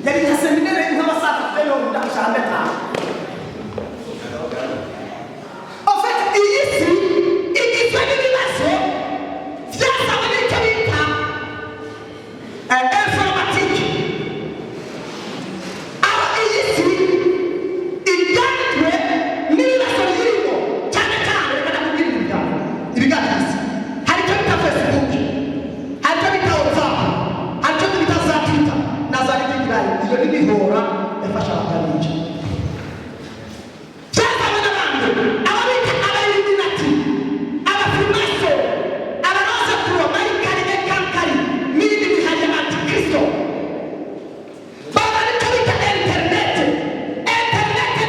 yari haseminere nk'abasaza beno ndashaka ta ofete iyi si igizwe n'ibibazo byasaba n'icyo bita informatique aho iyi si ibyanditswe n'ibibazo birimo cyane cyane reka ndakubwira ibiganiriza hari icyo bita Facebook hari icyo bita WhatsApp hari icyo bita za Twitter na za LinkedIn iyo ni bihora yafasha abantu cyangwa n'abandi abo bita abayilluminati abafrimaso abaroza kuro marikari ekankari n'ibindi bihari antikristo baba nicyo bita internet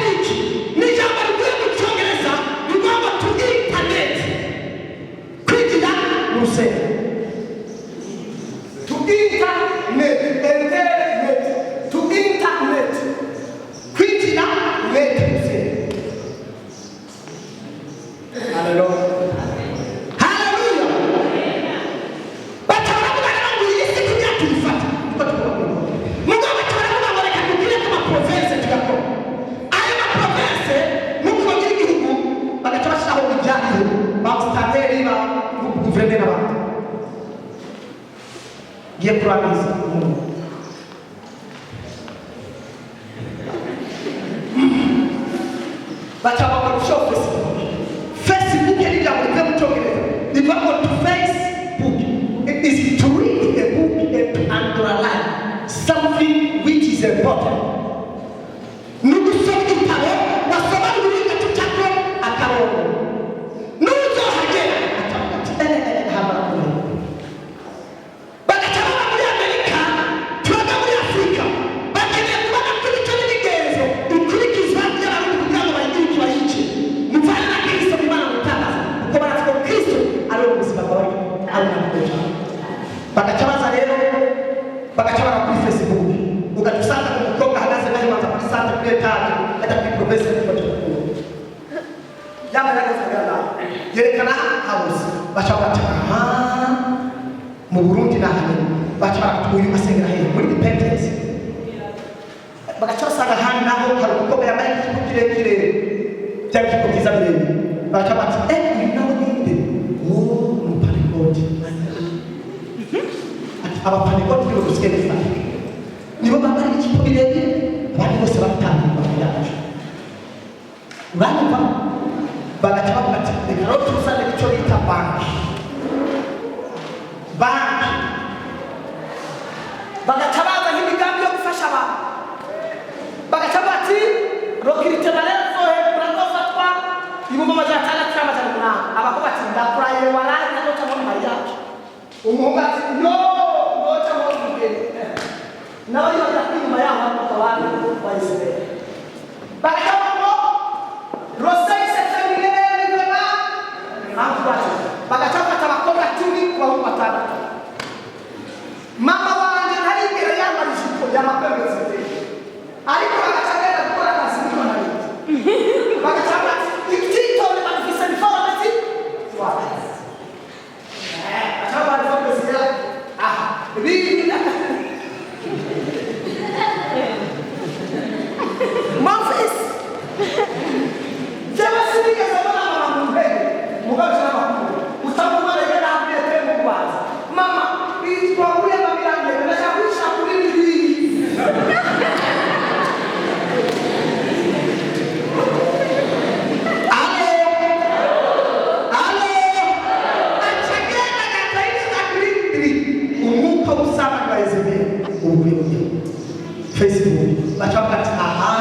ni iki ni ijambo rivuye mu cyongereza rivuga ngo to internet kwigira mu rusengero to internet kwigira net Hallelujah Batara kubana ngo yisi kujya tufata mugabo batara ngo reka kugire ku ma province tugakora ayo ma province muko ngira igihugu bagaca bashiraho bijyanye ba stateri ba guverineri n'abandi giye kurangiza bataba barusha Facebook ni jambo la mchokeleza ni kwamba to Facebook it is to read a book and to underline something which is important nukusoma kitabo wasoma kulinga tutako akaona nuzo haje habara kule bakataba muri Amerika tunaga muri Afrika bakene kuba kuri cyo nigezo ukurikizwa y'abantu kugira ngo bagire kibayice mufana na Kristo bimana mutakaza uko barafite Kristo ari ubuzima bwawe ari nakuja bakacabaza rero bakacabara kuri Facebook ugatusanga ku mukobwa hagaze nayo maza kuri sante kuri etage ajya kuri professor n'ifata yama yagazaga yerekana house bashaka mu Burundi n'ahandi baca uyu asengera hehe muri Repentance bagaca basanga ahandi naho hari umukobwa yambaye ikigo kirekire cyangwa ikigo byiza birebire baca bati uyu nawe ninde uwo umupanekoti abapanekoti nibo dusigaye dufata nibo bambaye ikigo birebire abandi bose batandukanye mu byacu uranyumva bagaca bavuga ati reka rero tuzane icyo bita banki bagaca baza nk'imigambi yo gufasha abantu bagaca bati rokirite barezo hejuru azofatwa ibihumbi amajana atandatu n'amajana umunani abakobwa ati ndakurahiye waraye nazoca muri mariyaje umuhungu ati no ndoca muri mugeni n'abandi bagira inyuma yaho hakuka abantu bayisebera bagaca bavuga rosei setemire n'ibema mpamvu bacu bagaca bafata abakobwa 10 ku bahungu batandatu mama wanjye ntarigera yambara ijipo y'amakwemezi ariko bagaca agenda gukora akazi niko nari bagaca bati ibyitone bagifise niforometi bagaca bari fomezi ya aha ibindi Moses jewe sinigeze mbona mama mu ntebe mugabo cy'amakuru utamubona yari ahambiye pe mu kubaza mama twahuye babirangire ndashaka kwishyira kuri bibiri umwuka usaba kwa Yezebeli ubuye Facebook bachapa aha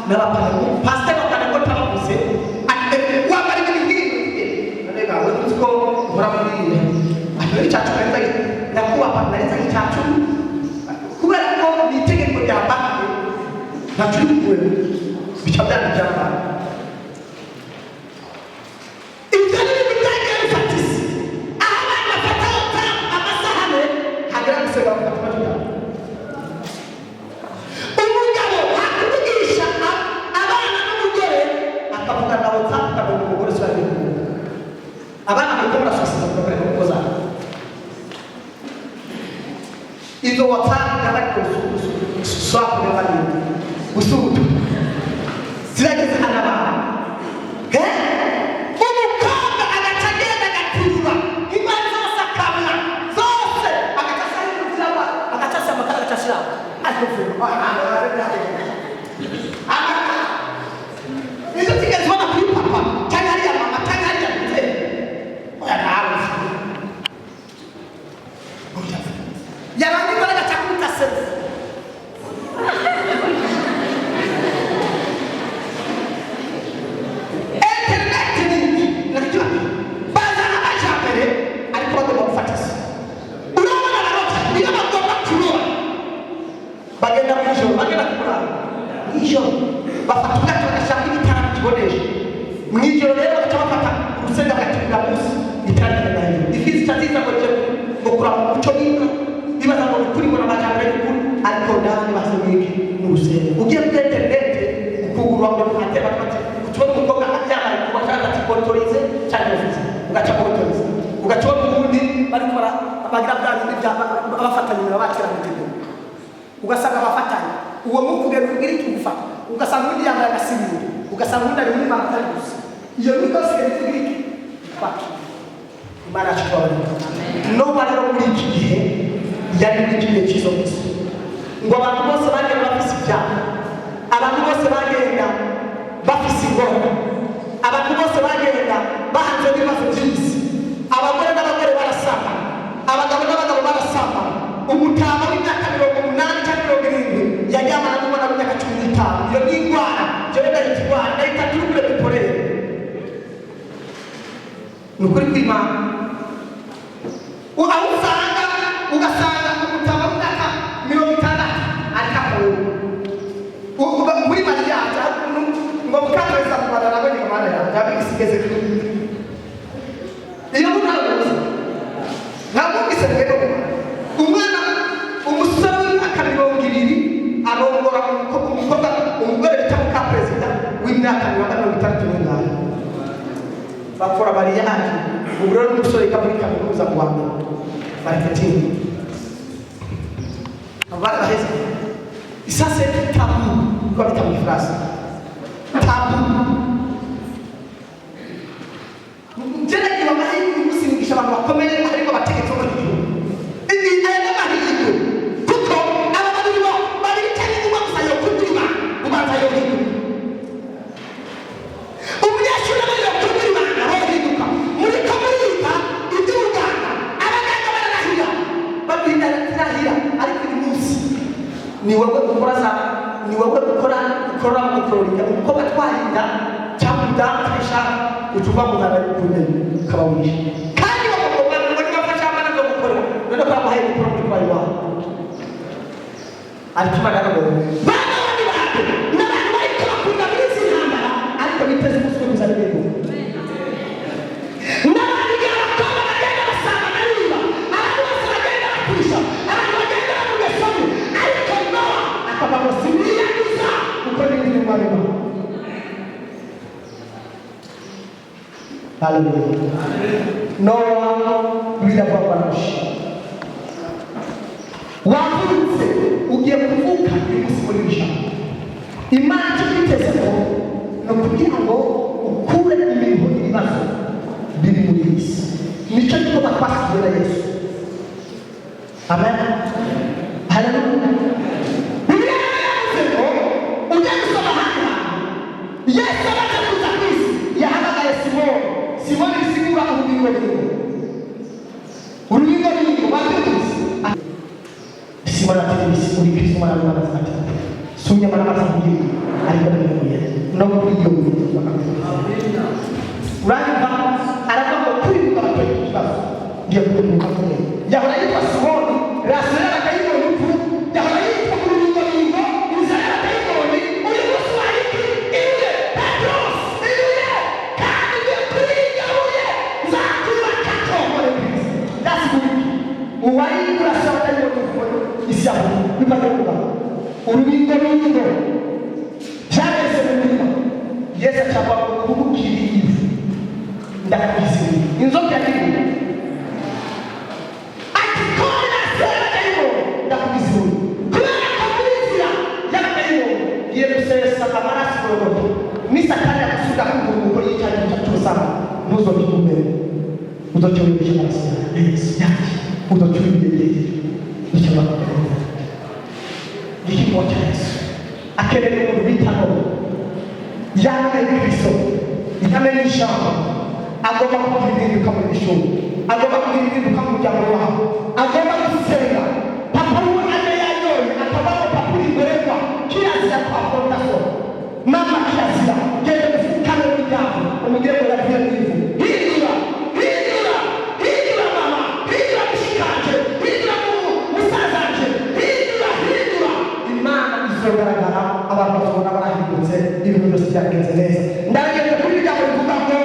n'abapana pastor bakana ko tabakuze ati wabari n'ibindi nega wewe tuko muramuri ati cyacu kwenda yakuba partner cyacu kubera ko nitegeko rya banki nacurikwe bicabya njamba ibyo bitanga fatisi aha bafata amasahane hagera guseba batatu abana bakora sasa bakora kukoza izo WhatsApp kada swap na bali usubutu zirageze anaba umukobwa agacagenda gatura imana zose akamya zose agacasana kuziraba agacasa amakara agacashira ariko izo tigeze zona kuri papa cyangwa ya mama cyangwa ya mute yarangi baraga chakuta self internet ni najua baza na bajabere alikuwa kwa kufatisi unaona na rota ndio magomba kuroa bagenda mwisho bagenda kula mwisho bafatuka tunashambiki tara kibonesha mwisho leo tutapata kusenda katika busi itani na hiyo ifizi tatiza kwa bokura mucoyinka bibaza ngo kuri bona bajabere kuri ariko ndani basubiki n'ubusenge ugiye kuri internet ukugurwa ngo ateba ati kutubona umukobwa atyama kuba cyangwa ati controlize cyangwa ofisi ugaca controlize ugacona ubundi bari gukora abagira bya byaba abafatanye n'abatera mu gihugu ugasanga abafatanye uwo mukugera kugira ikigufata ugasanga undi yambaye agasibiri ugasanga undi ari muri maratari gusa iyo mikose kugira iki fata imana cyane no barero muri iki gihe yari muri iki gihe cyizo gusa ngo abantu bose bagenda bafise ibyaha abantu bose bagenda bafise ingorane abantu bose bagenda bahanze n'ibibazo by'isi abagore n'abagore barasamba abagabo n'abagabo barasamba umutama w'imyaka 80 cyangwa 70 yajyamana n'umwana w'imyaka 15 iyo ni indwara jewe ndayitwara ndayita turubure bikorere nukuri kw'Imana ugasanga umutama w'imyaka 60 ariko muri mariya ngo mukatoreza kubana nabo ni kumana yanjye abisigeze kuri iyo mutaroza ntabwo gisebero umwana umusore w'imyaka 20 arongora umukobwa umugore bita muka perezida w'imyaka 60 n'ingana bakora mariya ubu rero umusore yiga muri kaminuza mu wa mbere marketing abana baheze isase tabu ko bita mu Faransa tabu jana kiba mahirwe gusingisha abantu bakomeye ariko bategetse mu gihugu ibi aya mahirwe kuko aba barimo bari cyane kuba gusayo kudima ubanza yo umunyeshuri bari yo kudima aho hinduka muri kamurika iby'Uganda abaganga barahira babinda rahira ariko uyu munsi ni wowe gukora mu kurorika uko batwarinda cyangwa udafasha ucuva mu nzara y'ukunene ukabawurisha kandi bakagomba ngo nibafasha abana zo gukora none ko bamuhaye gukora muri kwari wabo ariko imana n'abandi bantu n'abantu bari kubakunda muri izi ntambara ariko biteze umuswe kuzana ibintu n'abandi igihe abakobwa bagenda basanga niba abantu bose bagenda bakurisha abantu bagenda bamugesamo ariko Nowa akaba ngo siniyanduza kuko ni ibintu barimo. Haleluya. Nowa birababaraje wavutse ugiye kuvuka uyu munsi muri ijambo imana icyo twitezeho ni ukugira ngo ukure ibintu n'ibibazo biri muri iyi si nicyo gikorwa twasigiwe na Yesu. Amen. Haleluya. Bibiliya yavuze ngo ujye gusoma hano Yesu amaze kuza ku isi yahamagaye Simoni bisigura urubingo babyumvise Simoni ati uri Kristo mwana w'Imana ati sunya mwana w'Imana ariko ndamuye no kuri iyo uranyumva aravuga ngo kuri bato kibazo ngiye kuvuga ko yahora yitwa Simoni rasera akayibona n'uku yahora yitwa urubingo inzara akayibona uyu munsi wahiki ibuye Petros ibuye kandi kuri ibuye nzakubaka tomore that's good uwari kurasaba akayibona ishyamba bimaze kuba urubingo byageze mu mirima Yesu acaba kubukira ivu ndakuzi inzoka yakiriye ati kona sera kayo ndakuzi kubera kabizira yakayo Yesu amaraso y'umuntu nisakanya kusuka kuko yicaje cyatosama nuzo bikumere udocywe cy'amaraso Yesu yaki udocywe yeye nicyo Ikiwa cha Yesu akelele kubitano yana Kristo ikamenisha agomba kugirinda kama nisho agomba kugirinda kama jambo wao agomba kusenga papa wana yayo akabako papa ibereka kiasi kwa fondaso mama kiasi kile kufikana bijambo umugire kwa vile hivi hidura mama hidura mshikaje hidura musazaje hidura imana izogaragara abantu bazobona barahindutse ibintu byose byagenze neza ndageze kuri jambo rivuga ngo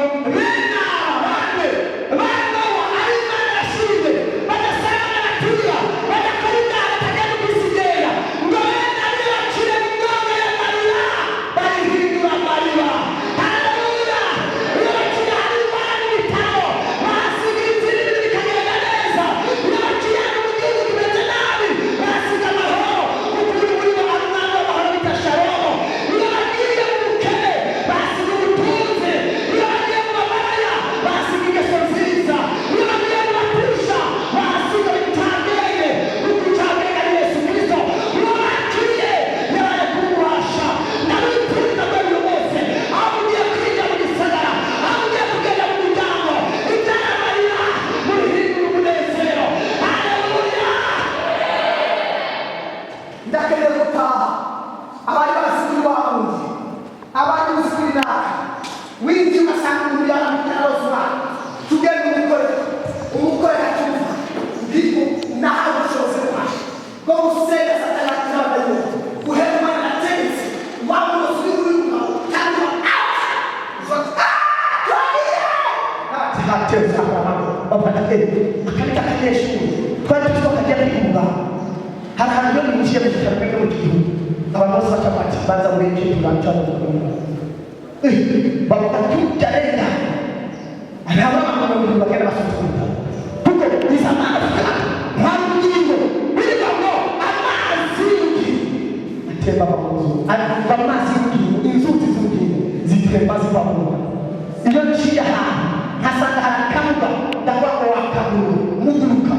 ntabwo abantu bagenda basukuza kuko bizamara nta rugingo bivuga ngo amazi y'ubugingo atemba mu nzu amazi y'ubugingo inzuzi z'ubugingo zitemba ziva mu nzu iyo nciye ahantu nkasanga hari akabuga ndavuga ngo wakamura muguruka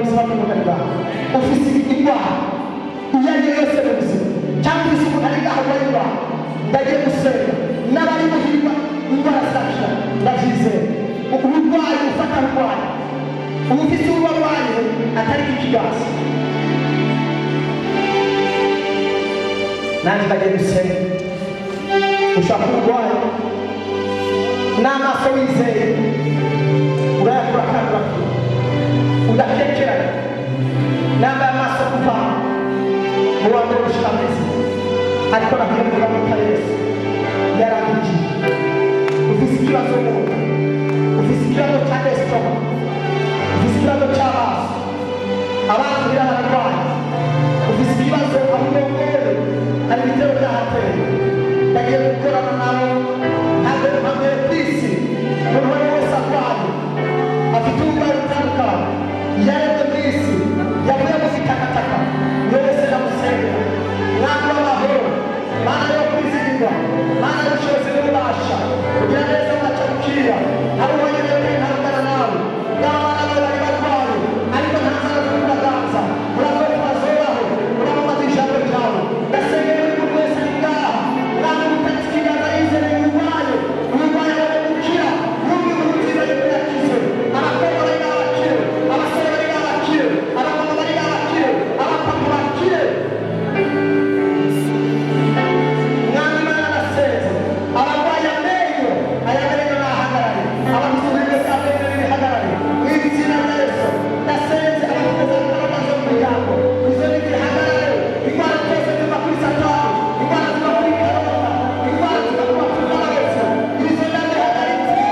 ubuzima bw'umugani bwawe ufite indwara iyo ari yo yose mu buzima cyangwa ufite umuntu ari ngaho muri indwara ndagiye gusenga n'abari muhirwa indwara zidakira ndabyizeye uburwayi ufata urwaye uba ufite uburwayi atari ikiganza nanjye ndagiye gusenga ushaka urwaye n'amaso wizeye urayakura kandi urakura udakekerana nambaye amaso kuva mu wa mbere gushika mwiza ariko nagiye kuvuga muta Yesu yarangiye ufise ikibazo mu ufise ikibazo cya esitoma ufise ikibazo cy'amaso abantu birabarwaye ufise ikibazo aho umugore hari ibitero byahateye ndagiye gukorana nabo hamwe ku isi umuntu wese arwaye afite uburwayi butandukanye yaremwe mu isi yavuye mu gitakataka wese ndamusengera mwami w'amahoro mana yo kwizigirwa mana y'ubushobozi n'ububasha kugira neza ntacyo gukira hari uwanyereye kwihangana nawe n'abana bawe bari barwaye ariko nta nzara z'umudaganza uravuye turazobaho uramamaza ijambo ryawe ndasengera buri muntu wese ari ngaha mwami utagize ikiganza yizereye urwaye urwaye wawe gukira wumva inkuru nziza yo kuyakize abakobwa bari ngabakire abasore bari ngabakire abamama bari ngabakire abapapa bakire mwami mana ndaseze abarwaye amenyo aya menyo nahagarare abafite uburyo bw'amenyo nibihagarare mu izina rya Yesu ndaseze abafite za korona zo mu miryango izo nibihagarare indwara zose ziva kuri satani indwara ziva kuri korona indwara ziva ku bapfumu izo ndabihagaritse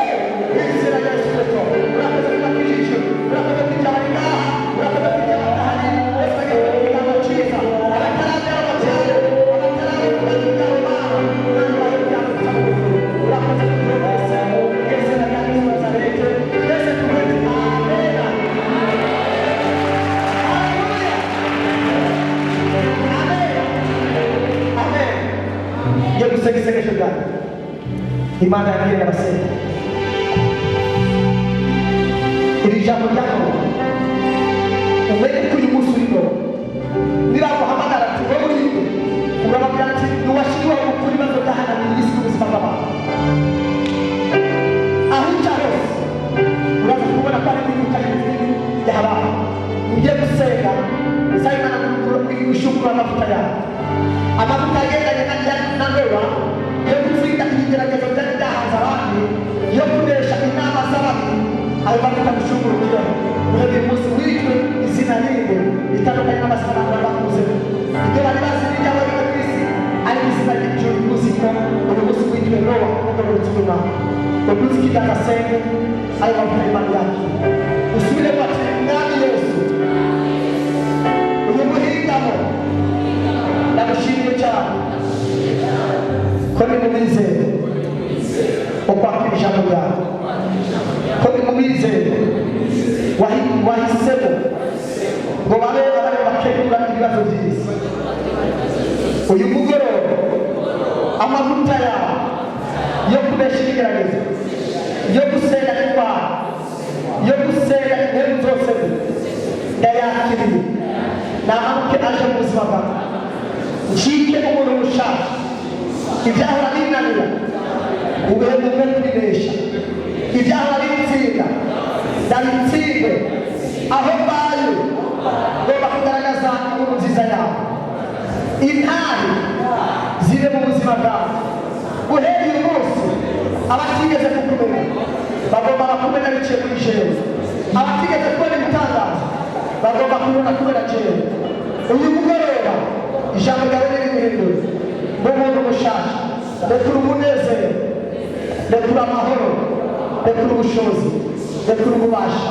mu izina rya Yesu Kristo urakoze kubakijije urakoze kwitaba ari ngaha urakoze kwitaba atahari wese agiye kugira ikiganza cyiza abataramera babyare abataramera babyare babo mwami wawe byamutsa bugufi urakoze kugira wese mu izina rya Yesu Nazareti twese tuweze amena haleluya amen amen ngiye gusenga isengesho ryanjye imana yabwiye abasenga iri jambo ryakobo umenye ko uyu munsi urimo niraguhamagara ati wowe urimo urababwira ati ntiwashyiriweho gukura ibibazo byahananiye isi n'ubuzima bw'abantu aho uca hose uraza kubona ko hari ibintu bitari binini byahabaye ngiye gusenga isaba imana gushukura amavuta yawe amavuta agendanye na ndoba yo gutsinda ibigeragezo byari byahanze abandi yo kunesha inama z'abantu ayo mavuta gushungurukira urebye uyu munsi witwe izina rinde ritandukanye n'amazina abantu bakuze ibyo bari bazi n'ibyawe biri ku isi ariko izina ry'ijuru uzi ko uyu munsi witwe Nowa ugarutse inyuma ugarutse ikiganza senge ayo mavuta y'Imana yacu usubiremo ati mwami Yesu uyu muhingamo ndagushimiye cyane ko ni mu mizero ukwakira ijambo ryawe ko ni mu mizero wahisemo ngo babe bakemura ibibazo by'isi uyu mugoroba amavuta yawe yo kunesha ibigeragezo yo gusenga indwara yo gusenga intebe zose ndayakiriye namanuke aje mu buzima bwawe ncike umuntu mushaka ibyahora binanira ubehe mumwe kubinesha ibyahora bitsinda ndabitsinde aho mbaye ngomba kugaragaza inkuru nziza yawe intare zibe mu buzima bwawe uhereye uyu munsi abatigeze kukumenya bagomba bakumenya biciye muri jewe abatigeze kubona ibitangaza bagomba kubona kubera jewe uyu mugoroba ijambo ryawe n'ibihindura n'umuntu mushasha rekura umunezero rekura amahoro rekura ubushobozi rekura ububasha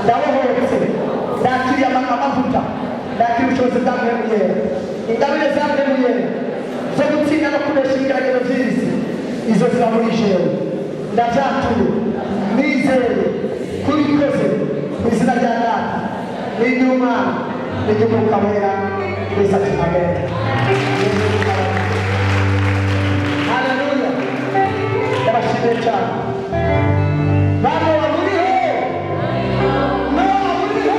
ndabohotse ndakiriye amavuta ndakira ubushobozi bwa mpemu yera ingabire za mpemu yera zo gutsinda no kunesha ibigeragezo by'isi izo ziba muri jewe ndabyatuye nizeye kubikoze mu izina rya data n'iry'umwana n'iry'umwuka wera twese ati amen haleluya ndabashimiye cyane bano bamuriho no bamuriho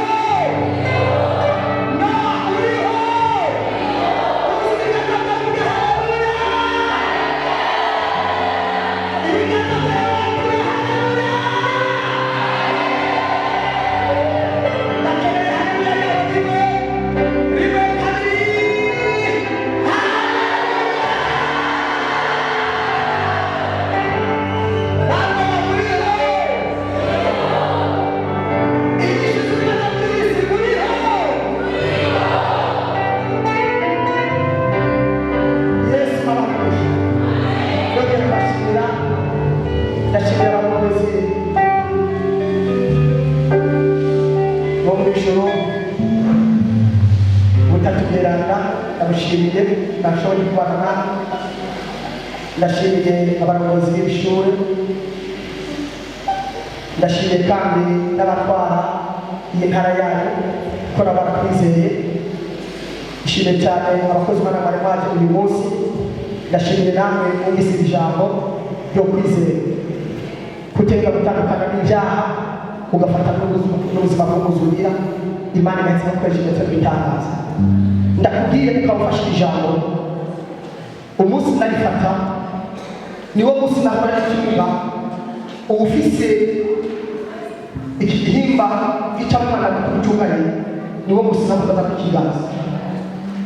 ndagushimiye nashoboye kubana nawe, ndashimiye abayobozi b'ishuri, ndashimiye kandi n'abatwara iyi ntara yayo ko nabo barakwizeye. Ishimye cyane abakozi b'Imana bari baje uyu munsi, ndashimiye namwe mwumvise ijambo ryo kwizera, kutenga gutandukana n'ibyaha ugafata n'ubuzima bw'umuzurira Imana igahita igukoresha ndetse n'ibitangaza. Ndakubwiye ukabafasha ijambo umunsi narifata niwo munsi nahora n'icyumba ubufise igihimba gitamwana kucyunganye, niwo munsi navuga ku kiganza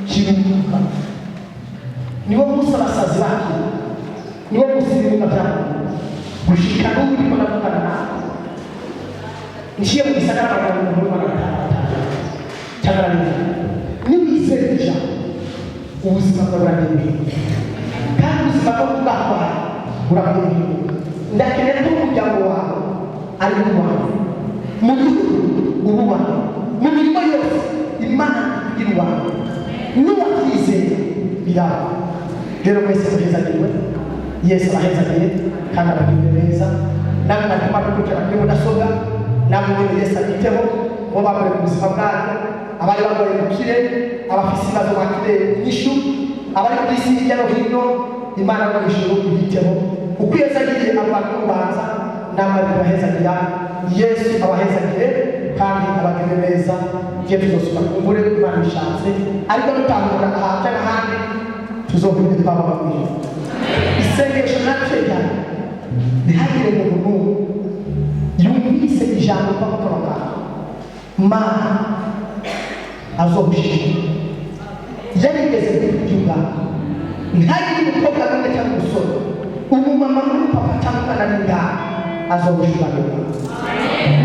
kiruka, niwo munsi abasazi baki, niwo munsi ibibuga byabo gushika n'ubu ndiko ndavugana nawe nshiye mu gisagara abantu muri Rwanda cyangwa niwizereja ubuzima bwawe burahinduka, kandi ubuzima bwo bwakwaye burahinduka. Ndakeneye ko umuryango wawe ari uwawe, mu gihugu uba uwawe, mu mirimo yose Imana iri uwawe, n'uwakwizeye biraba. Rero mwese muhezagirwe, Yesu abahezagiye kandi abagirire neza. Namwe natuma gukurikirana kuri mudasobwa, namwe nyine Yesu abiteho, bo bakoreye ku buzima bwanyu, abari bagoye gukire, abafise ibibazo bakire inyishu, abari ku isi hirya no hino, Imana yo mu ijuru ibiteho. Uko yezagiriye abantu ubanza, namwe bahezagira, Yesu abahezagire kandi abagirire neza. Igihe tuzosubira kumbure Imana bishatse, ariko dutangura ahandi n'ahandi tuzohurira twaba babiri. Isengesho nace cyane ntihagire umuntu yumvise ijambo ry'amatoroka Mana azogushima. Yarigeze kubyuka ntihagire umukobwa n'umwe cyangwa umusore, umumama n'umupapa cyangwa umwana n'ingana azogushima.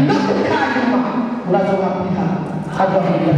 No kukanyuma urazoba kwiha azogushima.